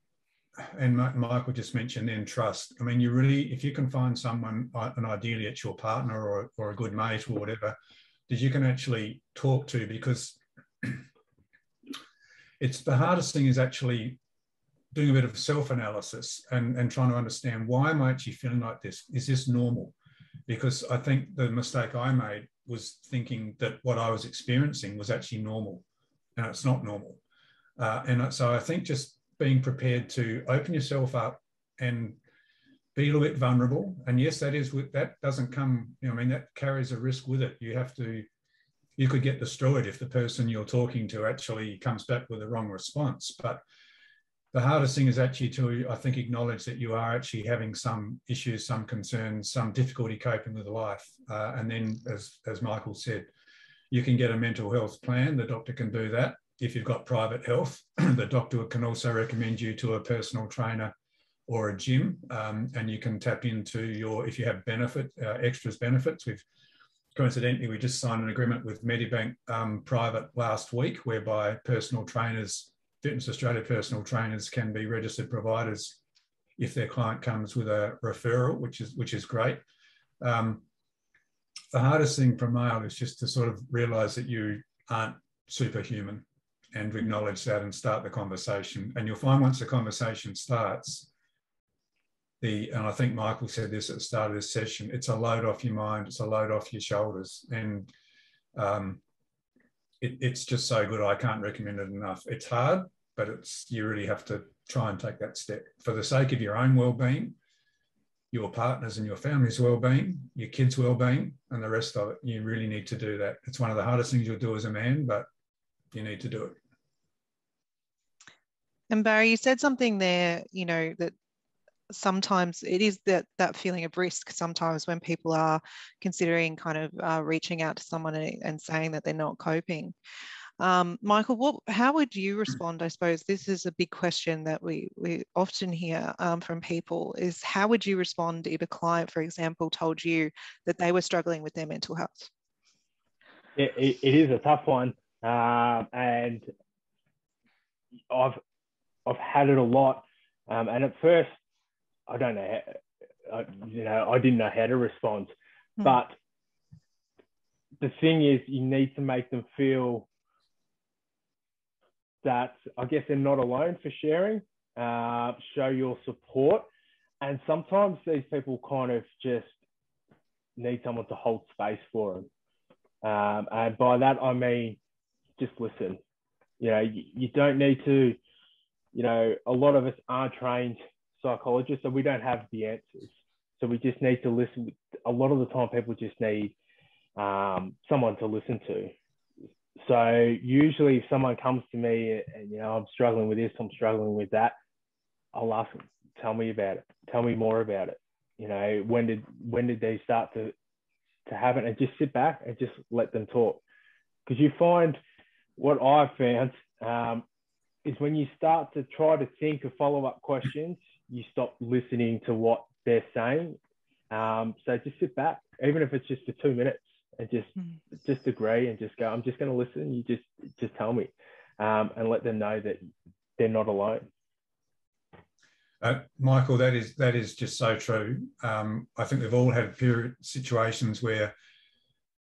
Speaker 2: and Michael just mentioned then, trust. I mean, if you can find someone, and ideally it's your partner or a good mate or whatever, that you can actually talk to, because it's the hardest thing is actually doing a bit of self-analysis and trying to understand, why am I actually feeling like this? Is this normal? Because I think the mistake I made was thinking that what I was experiencing was actually normal, and it's not normal. And so I think just being prepared to open yourself up and be a little bit vulnerable. And yes, that doesn't come, that carries a risk with it. You could get destroyed if the person you're talking to actually comes back with the wrong response. But the hardest thing is actually to, I think, acknowledge that you are actually having some issues, some concerns, some difficulty coping with life. And then, as Michael said, you can get a mental health plan. The doctor can do that. If you've got private health, the doctor can also recommend you to a personal trainer or a gym, and you can tap into if you have extras benefits. Coincidentally, we just signed an agreement with Medibank Private last week, whereby personal trainers, Fitness Australia personal trainers, can be registered providers if their client comes with a referral, which is great. The hardest thing for male is just to sort of realise that you aren't superhuman, and to acknowledge that and start the conversation. And you'll find once the conversation starts, and I think Michael said this at the start of this session, it's a load off your mind, it's a load off your shoulders. And it's just so good. I can't recommend it enough. It's hard, but you really have to try and take that step for the sake of your own well-being, your partners and your family's well-being, your kids' well-being, and the rest of it. You really need to do that. It's one of the hardest things you'll do as a man, but you need to do it.
Speaker 1: And Barry, you said something there, that sometimes it is that feeling of risk sometimes when people are considering kind of reaching out to someone and saying that they're not coping. Michael, how would you respond? I suppose this is a big question that we often hear from people, is how would you respond if a client, for example, told you that they were struggling with their mental health?
Speaker 3: It is a tough one. And I've had it a lot. And at first, I don't know, I didn't know how to respond. But the thing is, you need to make them feel that, I guess, they're not alone for sharing, show your support. And sometimes these people kind of just need someone to hold space for them. And by that, I mean, just listen. You don't need to, a lot of us aren't trained psychologists, so we don't have the answers. So we just need to listen. A lot of the time, people just need someone to listen to. So usually if someone comes to me and, I'm struggling with this, I'm struggling with that, I'll ask them, tell me about it. Tell me more about it. When did they start to have it? And just sit back and just let them talk. Because you find, what I've found is when you start to try to think of follow-up questions, you stop listening to what they're saying. So just sit back, even if it's just for 2 minutes, and just agree and just go, I'm just going to listen. You just tell me, and let them know that they're not alone.
Speaker 2: Michael, that is just so true. I think we've all had situations where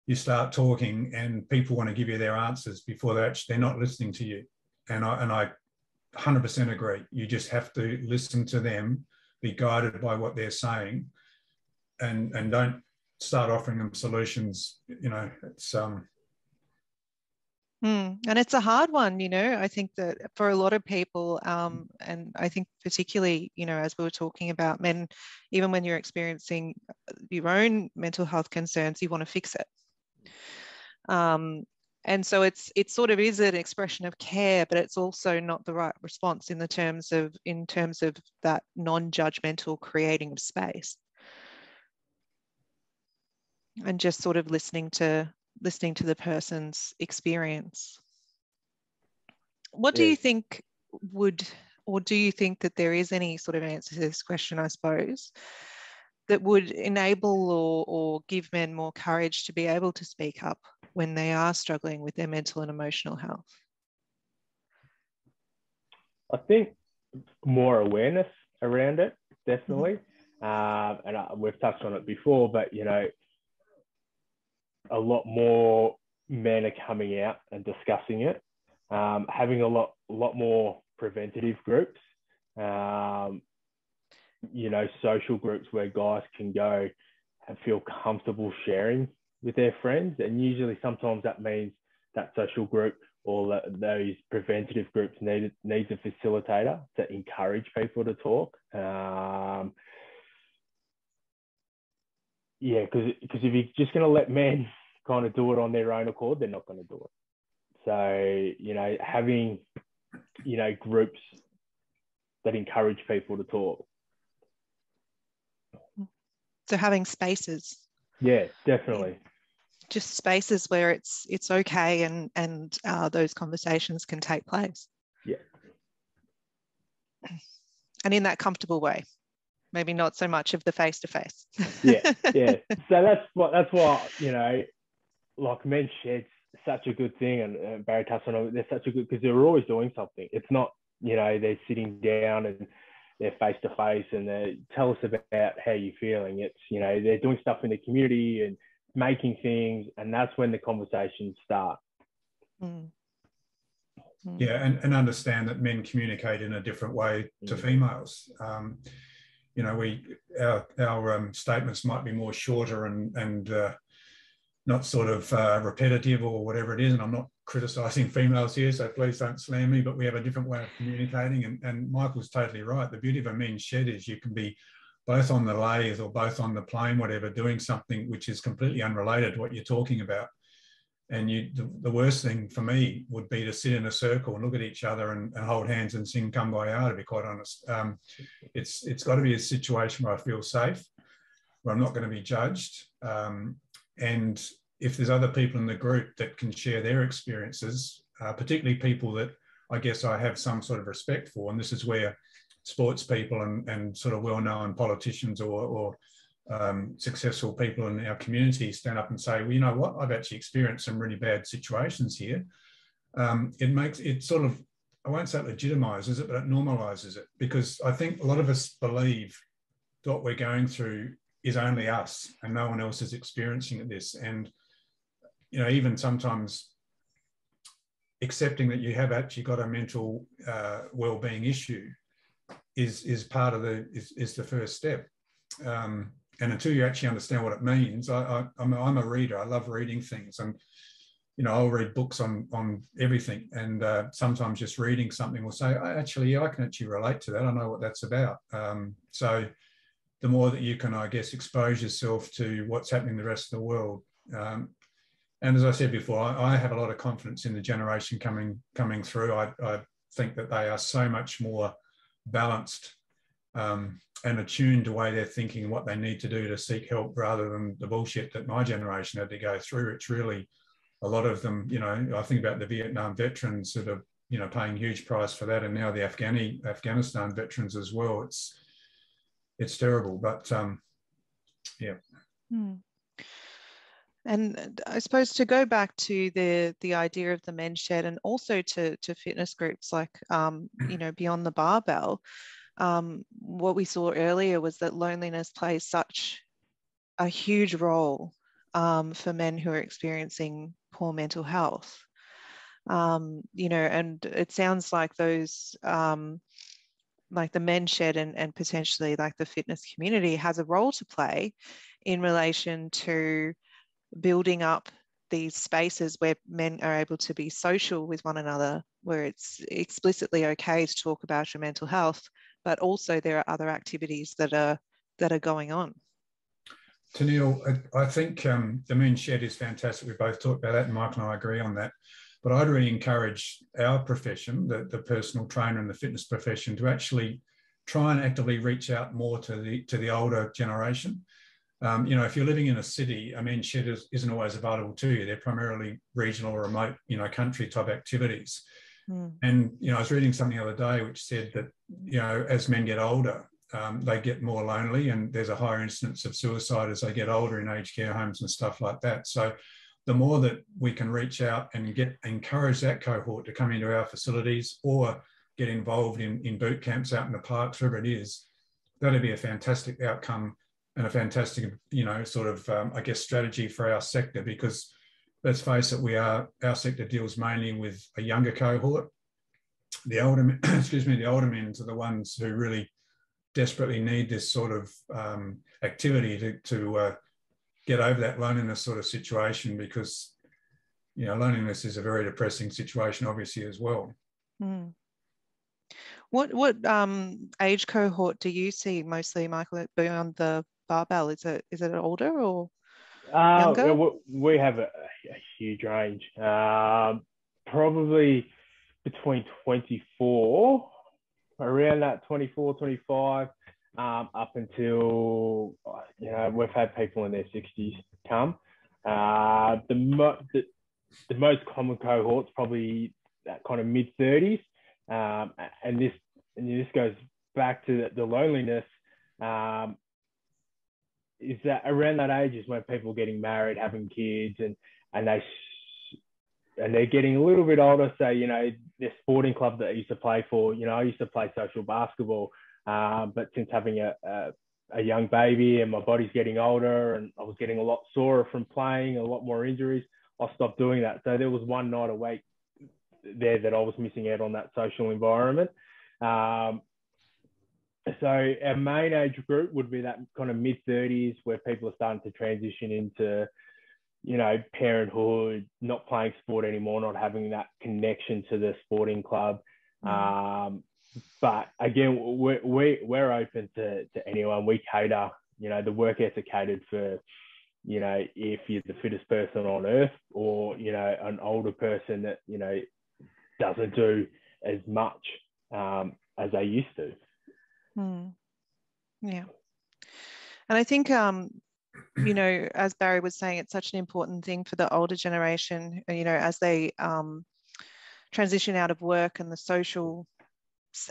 Speaker 2: you start talking and people want to give you their answers before they're not listening to you. And I 100% agree. You just have to listen to them, be guided by what they're saying, and don't start offering them solutions. You know, it's
Speaker 1: and it's a hard one, you know. I think that for a lot of people, and I think particularly, you know, as we were talking about men, even when you're experiencing your own mental health concerns, you want to fix it. And so it sort of is an expression of care, but it's also not the right response in terms of that non-judgmental creating of space, and just sort of listening to the person's experience. What do you think do you think that there is any sort of answer to this question, I suppose, that would enable or give men more courage to be able to speak up when they are struggling with their mental and emotional health?
Speaker 3: I think more awareness around it, definitely. We've touched on it before, but, you know, a lot more men are coming out and discussing it, having a lot more preventative groups, you know, social groups where guys can go and feel comfortable sharing with their friends. And usually sometimes that means that social group or those preventative groups needs a facilitator to encourage people to talk. Yeah, because if you're just going to let men kind of do it on their own accord, they're not going to do it. So, you know, having, you know, groups that encourage people to talk.
Speaker 1: So having spaces.
Speaker 3: Yeah, definitely.
Speaker 1: Just spaces where it's okay and those conversations can take place.
Speaker 3: Yeah.
Speaker 1: And in that comfortable way. Maybe not so much of the face-to-face.
Speaker 3: Yeah. So that's why, you know, like men's shed's such a good thing, and Barry touched on it. They're such a good, because they're always doing something. It's not, you know, they're sitting down and they're face-to-face and they tell us about how you're feeling. It's, you know, they're doing stuff in the community and making things, and that's when the conversations start.
Speaker 2: Yeah, and understand that men communicate in a different way to females. You know, our statements might be more shorter and not sort of repetitive or whatever it is. And I'm not criticising females here, so please don't slam me, but we have a different way of communicating. And Michael's totally right. The beauty of a men's shed is you can be both on the lathe or both on the plane, whatever, doing something which is completely unrelated to what you're talking about. And the worst thing for me would be to sit in a circle and look at each other and hold hands and sing Kumbaya, to be quite honest. It's got to be a situation where I feel safe, where I'm not going to be judged. And if there's other people in the group that can share their experiences, particularly people that I guess I have some sort of respect for, and this is where sports people and sort of well-known politicians or successful people in our community stand up and say, well, you know what, I've actually experienced some really bad situations here. It makes it sort of, I won't say it legitimizes it, but it normalizes it, because I think a lot of us believe that what we're going through is only us and no one else is experiencing this. And, you know, even sometimes accepting that you have actually got a mental well-being issue is part of is the first step. And until you actually understand what it means, I'm a reader. I love reading things, and you know, I'll read books on everything. And sometimes just reading something will say, I can actually relate to that. I know what that's about. So the more that you can, I guess, expose yourself to what's happening in the rest of the world. And as I said before, I have a lot of confidence in the generation coming through. I think that they are so much more balanced and attuned to the way they're thinking and what they need to do to seek help, rather than the bullshit that my generation had to go through. It's really a lot of them, you know, I think about the Vietnam veterans that are, you know, paying huge price for that, and now the Afghanistan veterans as well. it's terrible. But yeah.
Speaker 1: And I suppose to go back to the idea of the men's shed, and also to fitness groups like you know, beyond the barbell, what we saw earlier was that loneliness plays such a huge role for men who are experiencing poor mental health. You know, and it sounds like those like the men's shed and potentially like the fitness community has a role to play in relation to building up these spaces where men are able to be social with one another, where it's explicitly okay to talk about your mental health, but also there are other activities that are going on.
Speaker 2: Tennealle, I think the men's shed is fantastic. We both talked about that, and Michael and I agree on that. But I'd really encourage our profession, the personal trainer and the fitness profession, to actually try and actively reach out more to the older generation. You know, if you're living in a city, a men's shed isn't always available to you. They're primarily regional or remote, you know, country type activities. And, you know, I was reading something the other day which said that, you know, as men get older, they get more lonely, and there's a higher incidence of suicide as they get older in aged care homes and stuff like that. So the more that we can reach out and encourage that cohort to come into our facilities or get involved in boot camps out in the parks, wherever it is, that'd be a fantastic outcome and a fantastic, you know, sort of, I guess, strategy for our sector, because let's face it, our sector deals mainly with a younger cohort. The older men, the older men are the ones who really desperately need this sort of activity to get over that loneliness sort of situation, because, you know, loneliness is a very depressing situation, obviously, as well.
Speaker 1: What age cohort do you see mostly, Michael, beyond the barbell? Is it older or younger?
Speaker 3: We have a huge range. Probably between 24, around that 24, 25, up until, you know, we've had people in their 60s come. The most common cohort's probably that kind of mid-30s. And this goes back to the loneliness, is that around that age is when people are getting married, having kids, and they're getting a little bit older. So, you know, the sporting club that I used to play for, you know, I used to play social basketball, but since having a young baby and my body's getting older and I was getting a lot sorer from playing, a lot more injuries, I stopped doing that. So there was one night a week there that I was missing out on that social environment. So our main age group would be that kind of mid-30s, where people are starting to transition into, you know, parenthood, not playing sport anymore, not having that connection to the sporting club. But again, we're open to anyone. We cater, you know, the work ethic catered for, you know, if you're the fittest person on earth, or, you know, an older person that, you know, doesn't do as much as they used to.
Speaker 1: Yeah. And I think, you know, as Barry was saying, it's such an important thing for the older generation, you know, as they transition out of work and the social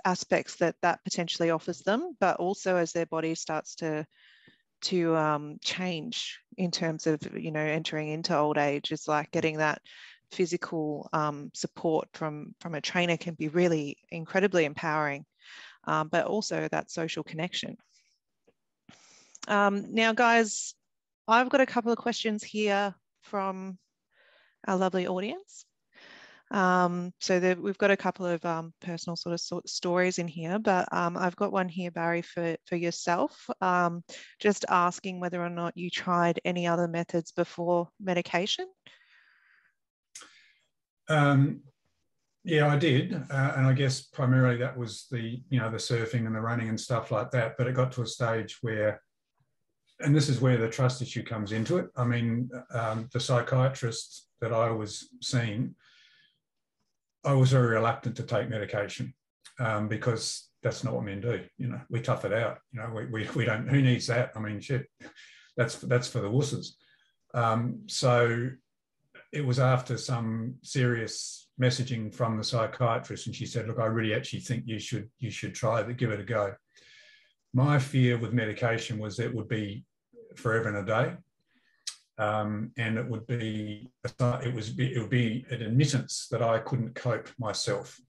Speaker 1: aspects that potentially offers them, but also as their body starts to change in terms of, you know, entering into old age. It's like getting that physical support from a trainer can be really incredibly empowering, but also that social connection. Now, guys, I've got a couple of questions here from our lovely audience. So we've got a couple of personal sort of stories in here, but I've got one here, Barry, for yourself, just asking whether or not you tried any other methods before medication.
Speaker 2: Yeah, I did. And I guess primarily that was the surfing and the running and stuff like that. But it got to a stage where, and this is where the trust issue comes into it. I mean, the psychiatrist that I was seeing, I was very reluctant to take medication because that's not what men do. You know, we tough it out. You know, we don't, who needs that? I mean, shit, that's for the wusses. So it was after some serious messaging from the psychiatrist, and she said, look, I really actually think you should try it, give it a go. my fear with medication was it would be forever and a day. And it would be an admittance that I couldn't cope myself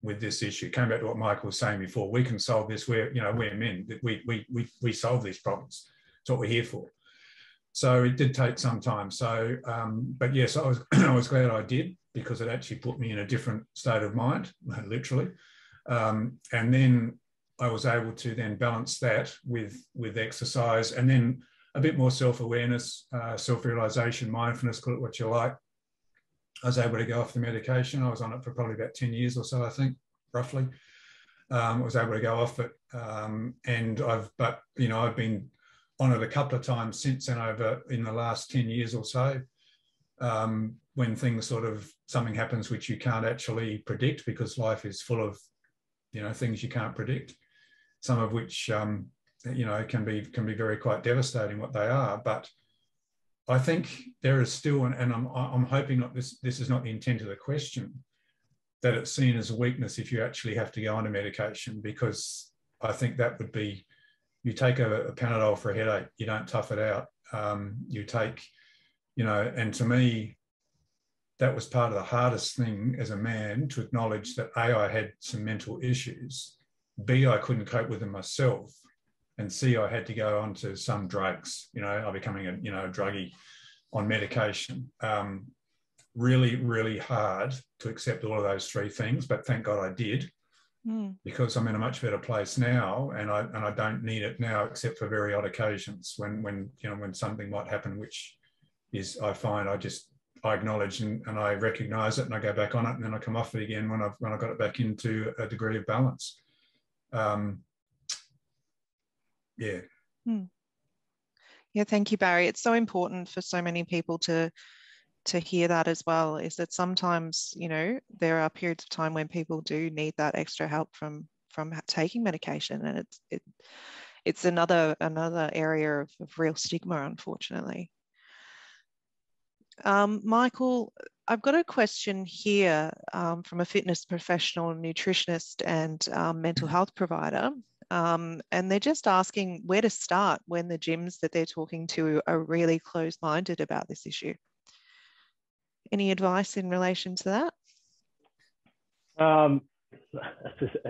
Speaker 2: with this issue. Came back to what Michael was saying before. We can solve this. We're men. We solve these problems. It's what we're here for. So it did take some time. So, but yes, I was glad I did, because it actually put me in a different state of mind, literally. And then I was able to then balance that with exercise, and then a bit more self-awareness, self-realization, mindfulness, call it what you like. I was able to go off the medication. I was on it for probably about 10 years or so, I think, roughly. I was able to go off it. And I've been on it a couple of times since then, over in the last 10 years or so, when things something happens which you can't actually predict, because life is full of, things you can't predict, some of which, can be very quite devastating what they are. But I think there is still, and I'm hoping this is not the intent of the question, that it's seen as a weakness if you actually have to go on a medication, because I think that would be, you take a Panadol for a headache, you don't tough it out. You take, and to me, that was part of the hardest thing as a man, to acknowledge that A, I had some mental issues, B, I couldn't cope with them myself, and C, I had to go on to some drugs. I'm becoming a druggie on medication. Really, really hard to accept all of those three things, but thank God I did, because I'm in a much better place now, and I don't need it now, except for very odd occasions when something might happen, which is, I find I acknowledge and I recognise it, and I go back on it, and then I come off it again when I got it back into a degree of balance. Yeah.
Speaker 1: Yeah, thank you, Barry. It's so important for so many people to hear that as well, is that sometimes, there are periods of time when people do need that extra help from taking medication, and it's another area of real stigma, unfortunately. Michael, I've got a question here from a fitness professional, nutritionist, and mental health provider. And they're just asking where to start when the gyms that they're talking to are really closed-minded about this issue. Any advice in relation to that?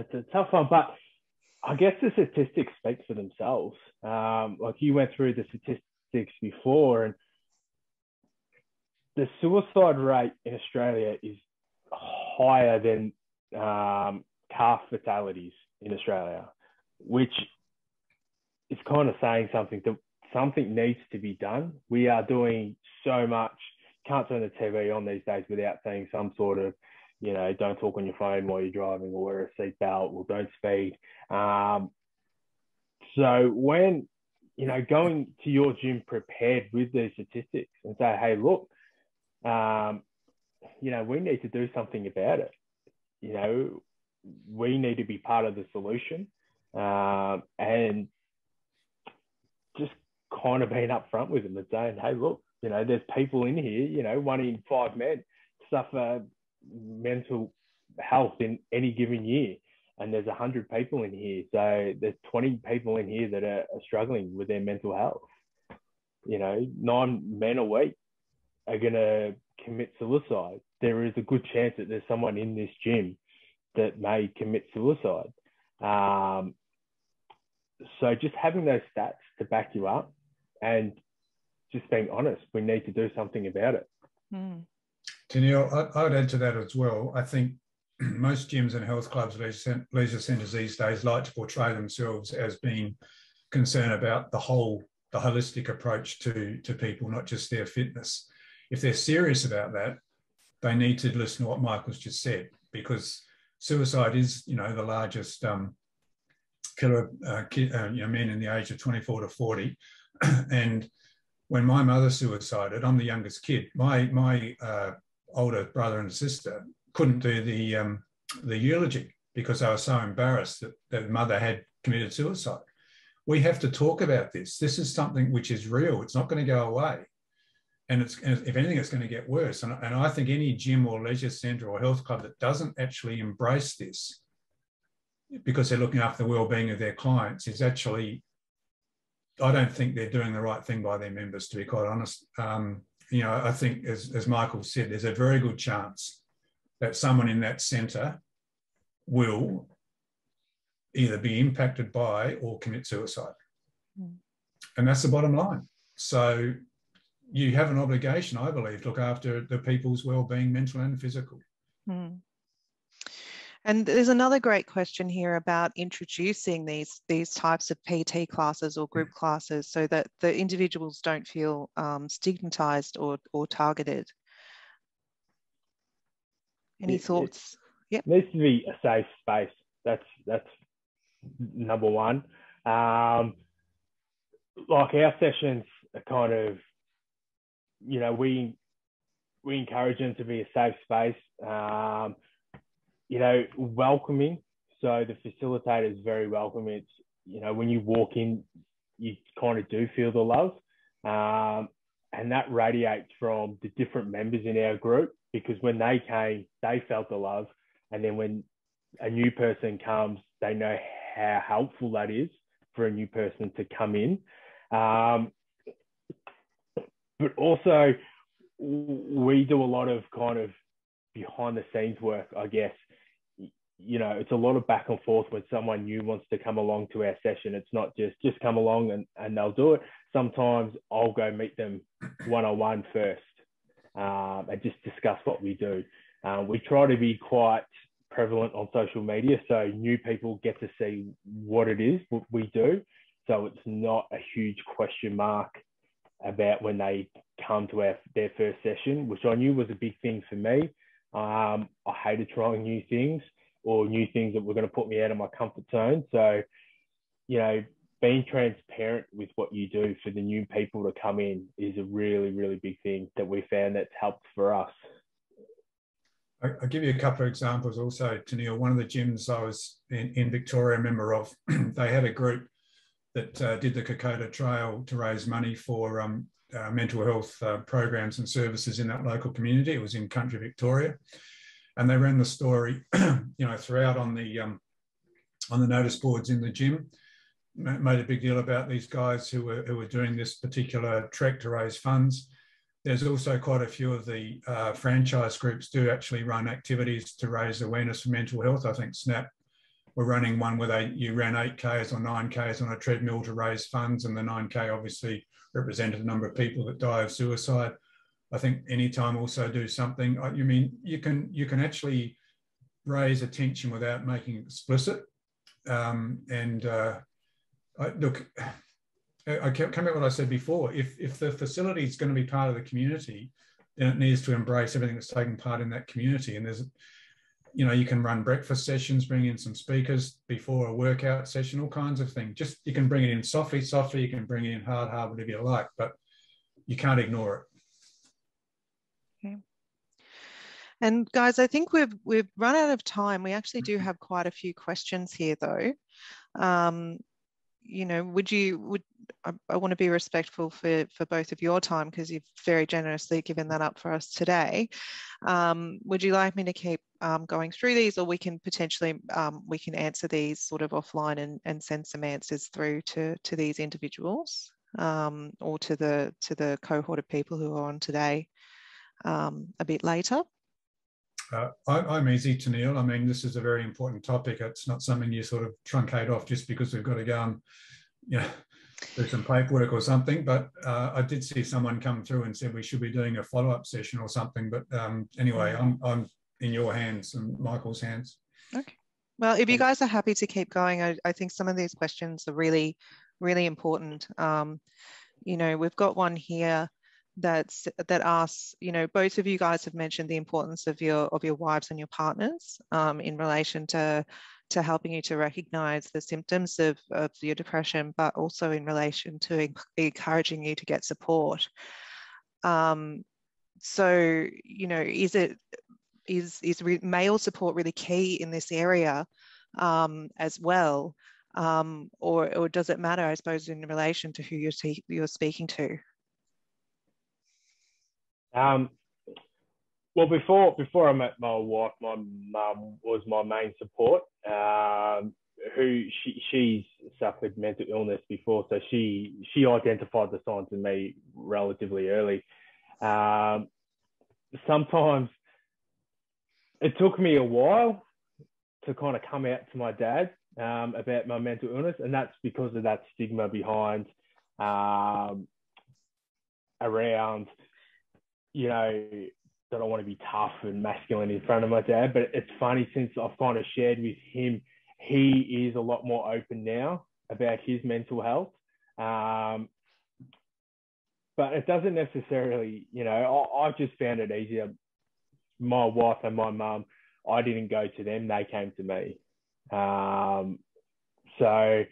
Speaker 3: It's a tough one, but I guess the statistics speak for themselves. Like you went through the statistics before, and the suicide rate in Australia is higher than car fatalities in Australia, which is kind of saying something. That something needs to be done. We are doing so much. Can't turn the TV on these days without seeing some sort of, don't talk on your phone while you're driving, or wear a seatbelt, or don't speed. So when, going to your gym prepared with these statistics and say, hey, look, we need to do something about it. We need to be part of the solution, and just kind of being upfront with them and saying, hey, look, there's people in here, 1 in 5 men suffer mental health in any given year. And there's 100 people in here. So there's 20 people in here that are struggling with their mental health. 9 men a week are going to commit suicide. There is a good chance that there's someone in this gym that may commit suicide. So just having those stats to back you up, and just being honest, we need to do something about it.
Speaker 2: Danielle, I would add to that as well. I think most gyms and health clubs, leisure centres these days like to portray themselves as being concerned about the holistic approach to people, not just their fitness. If they're serious about that, they need to listen to what Michael's just said, because suicide is, the largest killer men in the age of 24 to 40. And when my mother suicided, I'm the youngest kid. My older brother and sister couldn't do the eulogy because they were so embarrassed that mother had committed suicide. We have to talk about this. This is something which is real. It's not going to go away. And if anything, it's going to get worse. And I think any gym or leisure centre or health club that doesn't actually embrace this because they're looking after the well-being of their clients, is actually, I don't think they're doing the right thing by their members, to be quite honest. You know, I think, as Michael said, there's a very good chance that someone in that centre will either be impacted by or commit suicide. Mm. And that's the bottom line. So you have an obligation, I believe, to look after the people's well-being, mental and physical. Mm.
Speaker 1: And there's another great question here about introducing these types of PT classes or group classes so that the individuals don't feel stigmatized or targeted. Any thoughts?
Speaker 3: Yeah. It needs to be a safe space. That's number one. Like our sessions are kind of, you know, we encourage them to be a safe space. You know, welcoming. So the facilitator is very welcoming. It's, you know, when you walk in, you kind of do feel the love. And that radiates from the different members in our group, because when they came, they felt the love. And then when a new person comes, they know how helpful that is for a new person to come in. But also, we do a lot of kind of behind the scenes work, I guess. You know, it's a lot of back and forth when someone new wants to come along to our session. It's not just come along and they'll do it. Sometimes I'll go meet them one-on-one first and just discuss what we do. We try to be quite prevalent on social media, so new people get to see what it is, what we do. So it's not a huge question mark about when they come to their first session, which I knew was a big thing for me. I hated trying new things or new things that were going to put me out of my comfort zone. So, you know, being transparent with what you do for the new people to come in is a really, really big thing that we found that's helped for us.
Speaker 2: I'll give you a couple of examples also, Tennille. One of the gyms I was in Victoria, a member of, they had a group that did the Kokoda Trail to raise money for mental health programs and services in that local community. It was in country Victoria. And they ran the story, you know, throughout on the notice boards in the gym. Made a big deal about these guys who were doing this particular trek to raise funds. There's also quite a few of the franchise groups do actually run activities to raise awareness for mental health. I think SNAP were running one where you ran 8Ks or 9Ks on a treadmill to raise funds, and the 9K obviously represented the number of people that die of suicide. I think Anytime also do something. You mean you can actually raise attention without making it explicit. Look, I come back to what I said before. If the facility is going to be part of the community, then it needs to embrace everything that's taking part in that community. And there's, you know, you can run breakfast sessions, bring in some speakers before a workout session, all kinds of things. Just, you can bring it in softly, you can bring it in hard, whatever you like, but you can't ignore it.
Speaker 1: Okay. And guys, I think we've run out of time. We actually do have quite a few questions here though. You know, I want to be respectful for both of your time, because you've very generously given that up for us today. Would you like me to keep going through these, or we can potentially we can answer these sort of offline and send some answers through to these individuals or to the cohort of people who are on today a bit later?
Speaker 2: I'm easy, Tennille. I mean, this is a very important topic. It's not something you sort of truncate off just because we've got to go and, you know, do some paperwork or something. But I did see someone come through and said we should be doing a follow-up session or something. But anyway, I'm in your hands and Michael's hands. Okay.
Speaker 1: Well, if you guys are happy to keep going, I think some of these questions are really, really important. You know, we've got one here that asks, you know, both of you guys have mentioned the importance of your wives and your partners in relation to helping you to recognize the symptoms of your depression, but also in relation to encouraging you to get support. So, you know, is male support really key in this area as well, or does it matter, I suppose, in relation to who you're speaking to?
Speaker 3: Well, before I met my wife, my mum was my main support. Who she's suffered mental illness before, so she identified the signs in me relatively early. Sometimes it took me a while to kind of come out to my dad about my mental illness, and that's because of that stigma behind around, you know, that I want to be tough and masculine in front of my dad. But it's funny, since I've kind of shared with him, he is a lot more open now about his mental health. But it doesn't necessarily, you know, I just found it easier. My wife and my mum, I didn't go to them, they came to me. So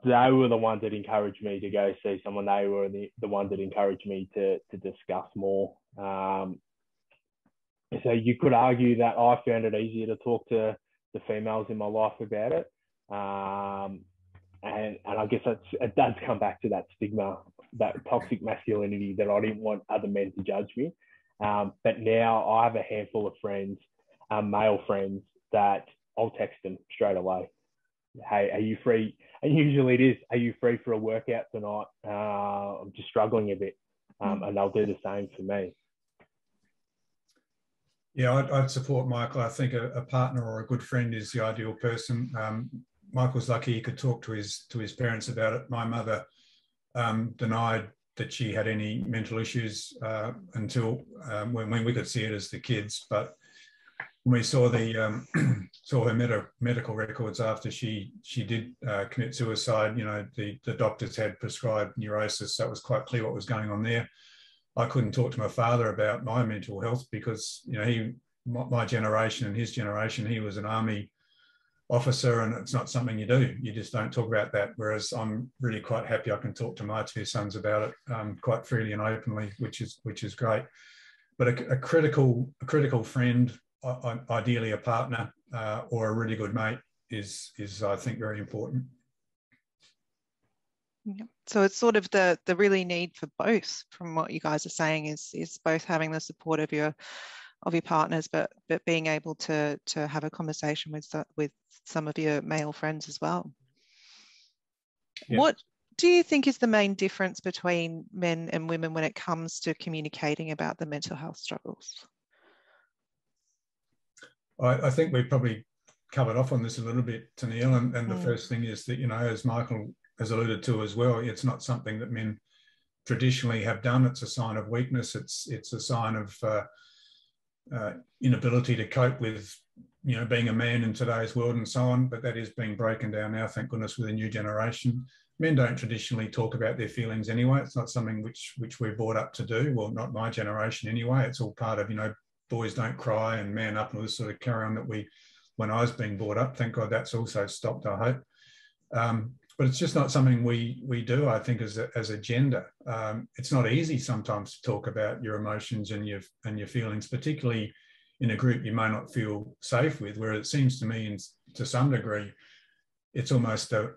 Speaker 3: they were the ones that encouraged me to go see someone. They were the ones that encouraged me to discuss more. So you could argue that I found it easier to talk to the females in my life about it. And I guess it does come back to that stigma, that toxic masculinity, that I didn't want other men to judge me. But now I have a handful of friends, male friends, that I'll text them straight away. Hey, are you free? And usually it is, are you free for a workout tonight? I'm just struggling a bit. And they'll do the same for me.
Speaker 2: Yeah, I'd support Michael. I think a partner or a good friend is the ideal person. Michael's lucky he could talk to his parents about it. My mother denied that she had any mental issues until when we could see it as the kids. But when we saw saw her medical records after she did commit suicide, you know, the doctors had prescribed neurosis, so it was quite clear what was going on there. I couldn't talk to my father about my mental health because, you know, my generation and his generation, he was an army officer, and it's not something you do. You just don't talk about that. Whereas I'm really quite happy I can talk to my two sons about it quite freely and openly, which is great. But a critical friend, ideally a partner or a really good mate, is I think very important.
Speaker 1: Yeah. So it's sort of the really need for both, from what you guys are saying, is both having the support of your partners, but being able to have a conversation with some of your male friends as well. Yeah. What do you think is the main difference between men and women when it comes to communicating about the mental health struggles?
Speaker 2: I think we've probably covered off on this a little bit, Tennille, and the first thing is that, you know, as Michael has alluded to as well, it's not something that men traditionally have done. It's a sign of weakness. It's a sign of inability to cope with, you know, being a man in today's world and so on. But that is being broken down now, thank goodness, with a new generation. Men don't traditionally talk about their feelings anyway. It's not something which we're brought up to do. Well, not my generation anyway. It's all part of, you know, boys don't cry and man up and all this sort of carry on that when I was being brought up. Thank God that's also stopped, I hope. But it's just not something we do, I think, as a gender. It's not easy sometimes to talk about your emotions and your feelings, particularly in a group you may not feel safe with, where it seems to me, to some degree, it's almost a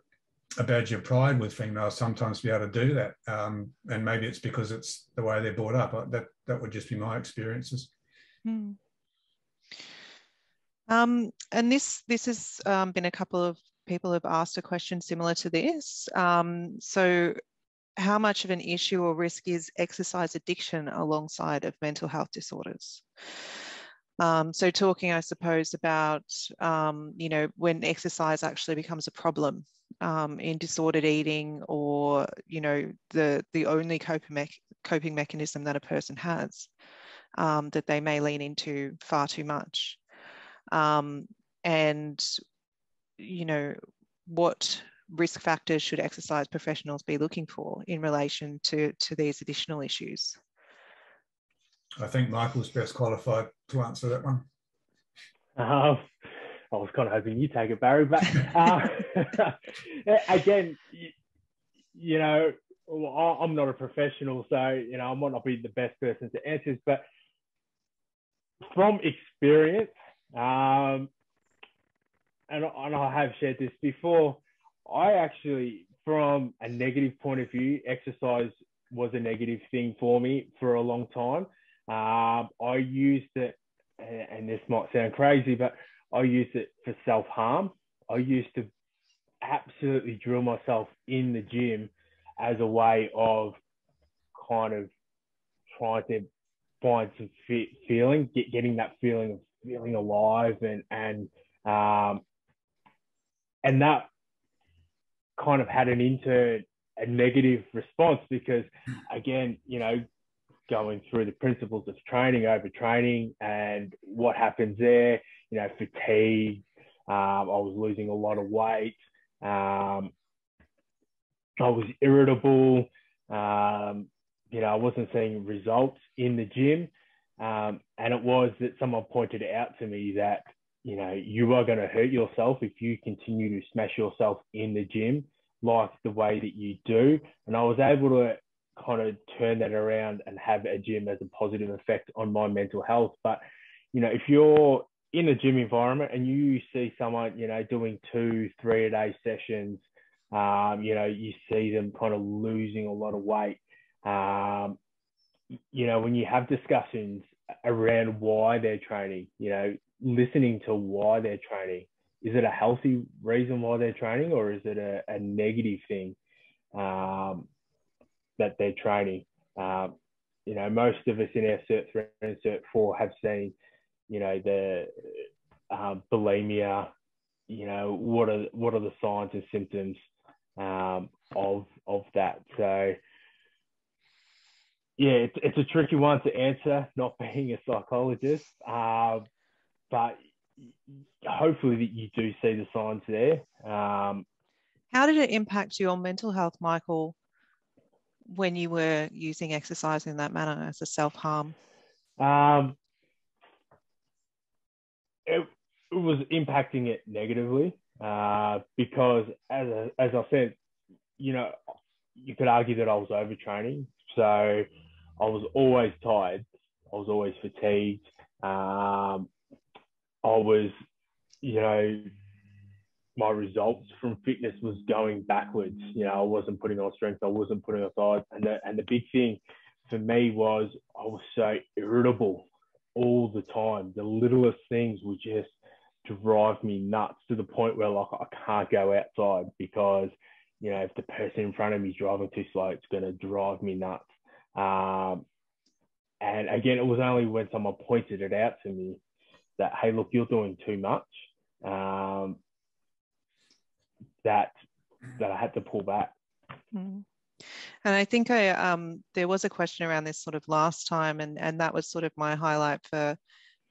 Speaker 2: badge of pride with females sometimes to be able to do that. And maybe it's because it's the way they're brought up. That would just be my experiences.
Speaker 1: And this has been a couple of people have asked a question similar to this. So how much of an issue or risk is exercise addiction alongside of mental health disorders? So talking, I suppose, about, you know, when exercise actually becomes a problem in disordered eating, or, you know, the only coping mechanism that a person has, that they may lean into far too much. And, you know, what risk factors should exercise professionals be looking for in relation to these additional issues?
Speaker 2: I think Michael's best qualified to answer that one.
Speaker 3: I was kind of hoping you take it, Barry, but again, you know, I'm not a professional, so, you know, I might not be the best person to answer this, but from experience, and I have shared this before, I actually, from a negative point of view, exercise was a negative thing for me for a long time. I used it, and this might sound crazy, but I used it for self-harm. I used to absolutely drill myself in the gym as a way of kind of trying to find some feeling, getting that feeling of feeling alive, and that kind of had a negative response, because again, going through the principles of training, overtraining, and what happens there, fatigue. I was losing a lot of weight. I was irritable. I wasn't seeing results in the gym. And it was that someone pointed out to me that, you are going to hurt yourself if you continue to smash yourself in the gym like the way that you do. And I was able to kind of turn that around and have a gym as a positive effect on my mental health. But, if you're in a gym environment and you see someone, doing 2-3 a day sessions, you see them kind of losing a lot of weight. When you have discussions around why they're training, listening to why they're training, is it a healthy reason why they're training, or is it a negative thing that they're training? Most of us in our Cert 3 and Cert 4 have seen, the bulimia, what are the signs and symptoms of that. So yeah, it's a tricky one to answer, not being a psychologist, but hopefully that you do see the signs there.
Speaker 1: How did it impact your mental health, Michael, when you were using exercise in that manner as a self-harm?
Speaker 3: It was impacting it negatively, because as I said, you could argue that I was overtraining. So I was always tired. I was always fatigued. I was, my results from fitness was going backwards. I wasn't putting on strength. I wasn't putting on size. And the big thing for me was I was so irritable all the time. The littlest things would just drive me nuts, to the point where I can't go outside because, if the person in front of me is driving too slow, it's going to drive me nuts. And again, it was only when someone pointed it out to me that, hey, look, you're doing too much, that I had to pull back.
Speaker 1: Mm. And I think there was a question around this sort of last time, and that was sort of my highlight for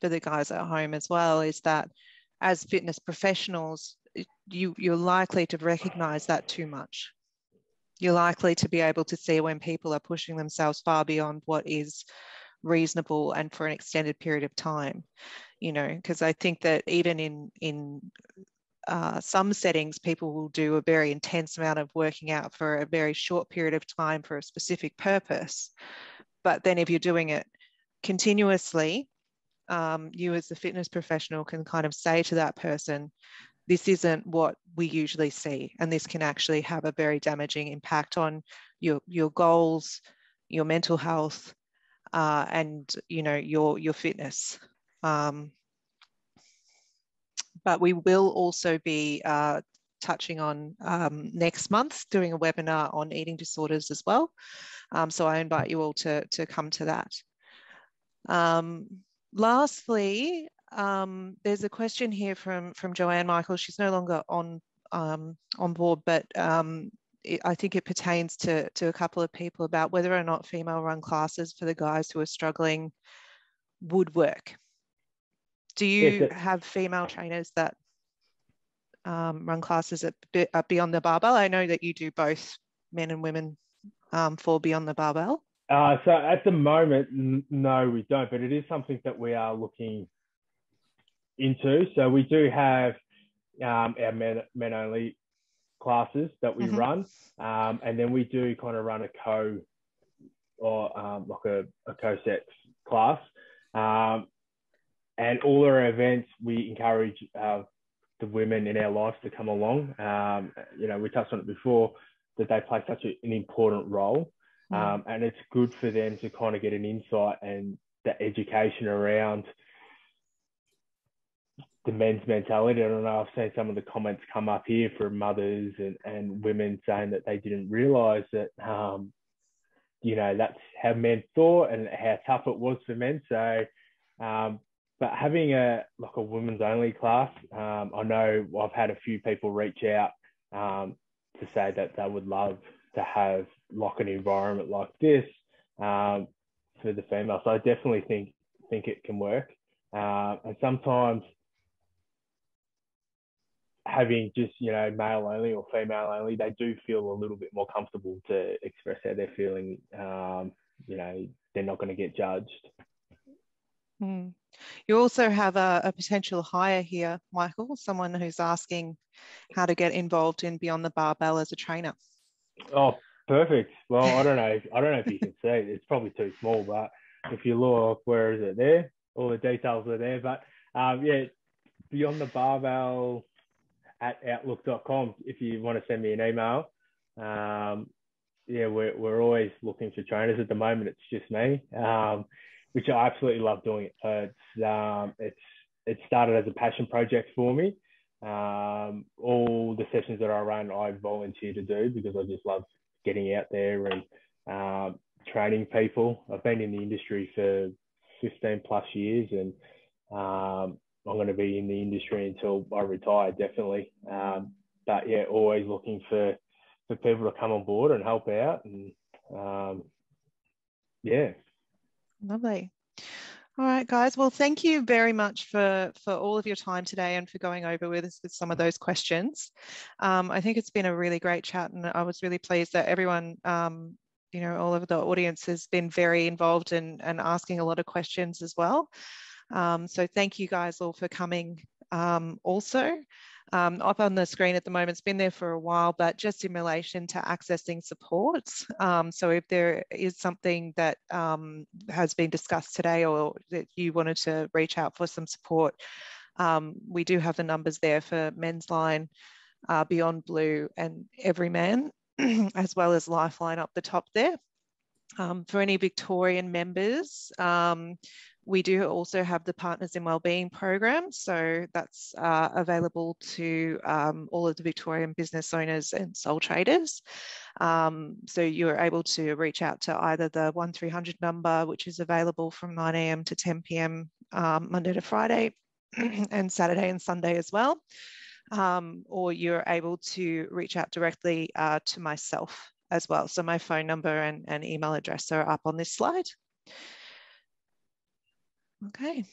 Speaker 1: the guys at home as well, is that as fitness professionals, you're likely to recognize that too much. You're likely to be able to see when people are pushing themselves far beyond what is reasonable and for an extended period of time, because I think that even in some settings, people will do a very intense amount of working out for a very short period of time for a specific purpose. But then if you're doing it continuously, you as the fitness professional can kind of say to that person, this isn't what we usually see, and this can actually have a very damaging impact on your goals, your mental health, and your fitness. But we will also be touching on next month, doing a webinar on eating disorders as well. So I invite you all to come to that. Lastly, there's a question here from Joanne Michael. She's no longer on board, but I think it pertains to a couple of people about whether or not female-run classes for the guys who are struggling would work. Do you have female trainers that run classes at Beyond the Barbell? I know that you do both men and women for Beyond the Barbell.
Speaker 3: So at the moment, no, we don't, but it is something that we are looking into. So we do have our men only classes that we run, and then we do kind of run a co-sex class. And all our events, we encourage the women in our lives to come along. We touched on it before, that they play such an important role. And it's good for them to kind of get an insight and the education around the men's mentality. I don't know, I've seen some of the comments come up here from mothers and women saying that they didn't realise that, that's how men thought and how tough it was for men. So, but having a women's only class, I know I've had a few people reach out to say that they would love to have like an environment like this for the female. So I definitely think it can work. And sometimes having just, male only or female only, they do feel a little bit more comfortable to express how they're feeling. They're not going to get judged.
Speaker 1: Mm. You also have a potential hire here, Michael, someone who's asking how to get involved in Beyond the Barbell as a trainer.
Speaker 3: Oh, perfect. Well, I don't know if you can see it. It's probably too small, but if you look, where is it there? All the details are there. But Beyond the Barbell at outlook.com if you want to send me an email. We're always looking for trainers. At the moment, it's just me, which I absolutely love doing it. It started as a passion project for me. All the sessions that I run, I volunteer to do because I just love getting out there and training people. I've been in the industry for 15 plus years, and I'm going to be in the industry until I retire, definitely. But yeah, always looking for people to come on board and help out. And
Speaker 1: Lovely. All right, guys. Well, thank you very much for all of your time today and for going over with us with some of those questions. I think it's been a really great chat, and I was really pleased that everyone, all of the audience has been very involved and asking a lot of questions as well. So thank you guys all for coming also. Up on the screen at the moment, it's been there for a while, but just in relation to accessing support. So if there is something that has been discussed today or that you wanted to reach out for some support, we do have the numbers there for Men's Line, Beyond Blue and Everyman, as well as Lifeline up the top there. For any Victorian members, we do also have the Partners in Wellbeing program. So that's available to all of the Victorian business owners and sole traders. So you're able to reach out to either the 1300 number, which is available from 9 a.m. to 10 p.m. Monday to Friday and Saturday and Sunday as well. Or you're able to reach out directly to myself as well. So my phone number and email address are up on this slide. Okay,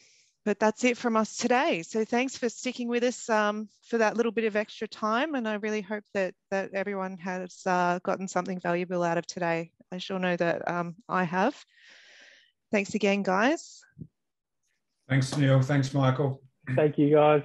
Speaker 1: but that's it from us today. So thanks for sticking with us for that little bit of extra time. And I really hope that everyone has gotten something valuable out of today. I sure know that I have. Thanks again, guys.
Speaker 2: Thanks, Neil. Thanks, Michael.
Speaker 3: Thank you, guys.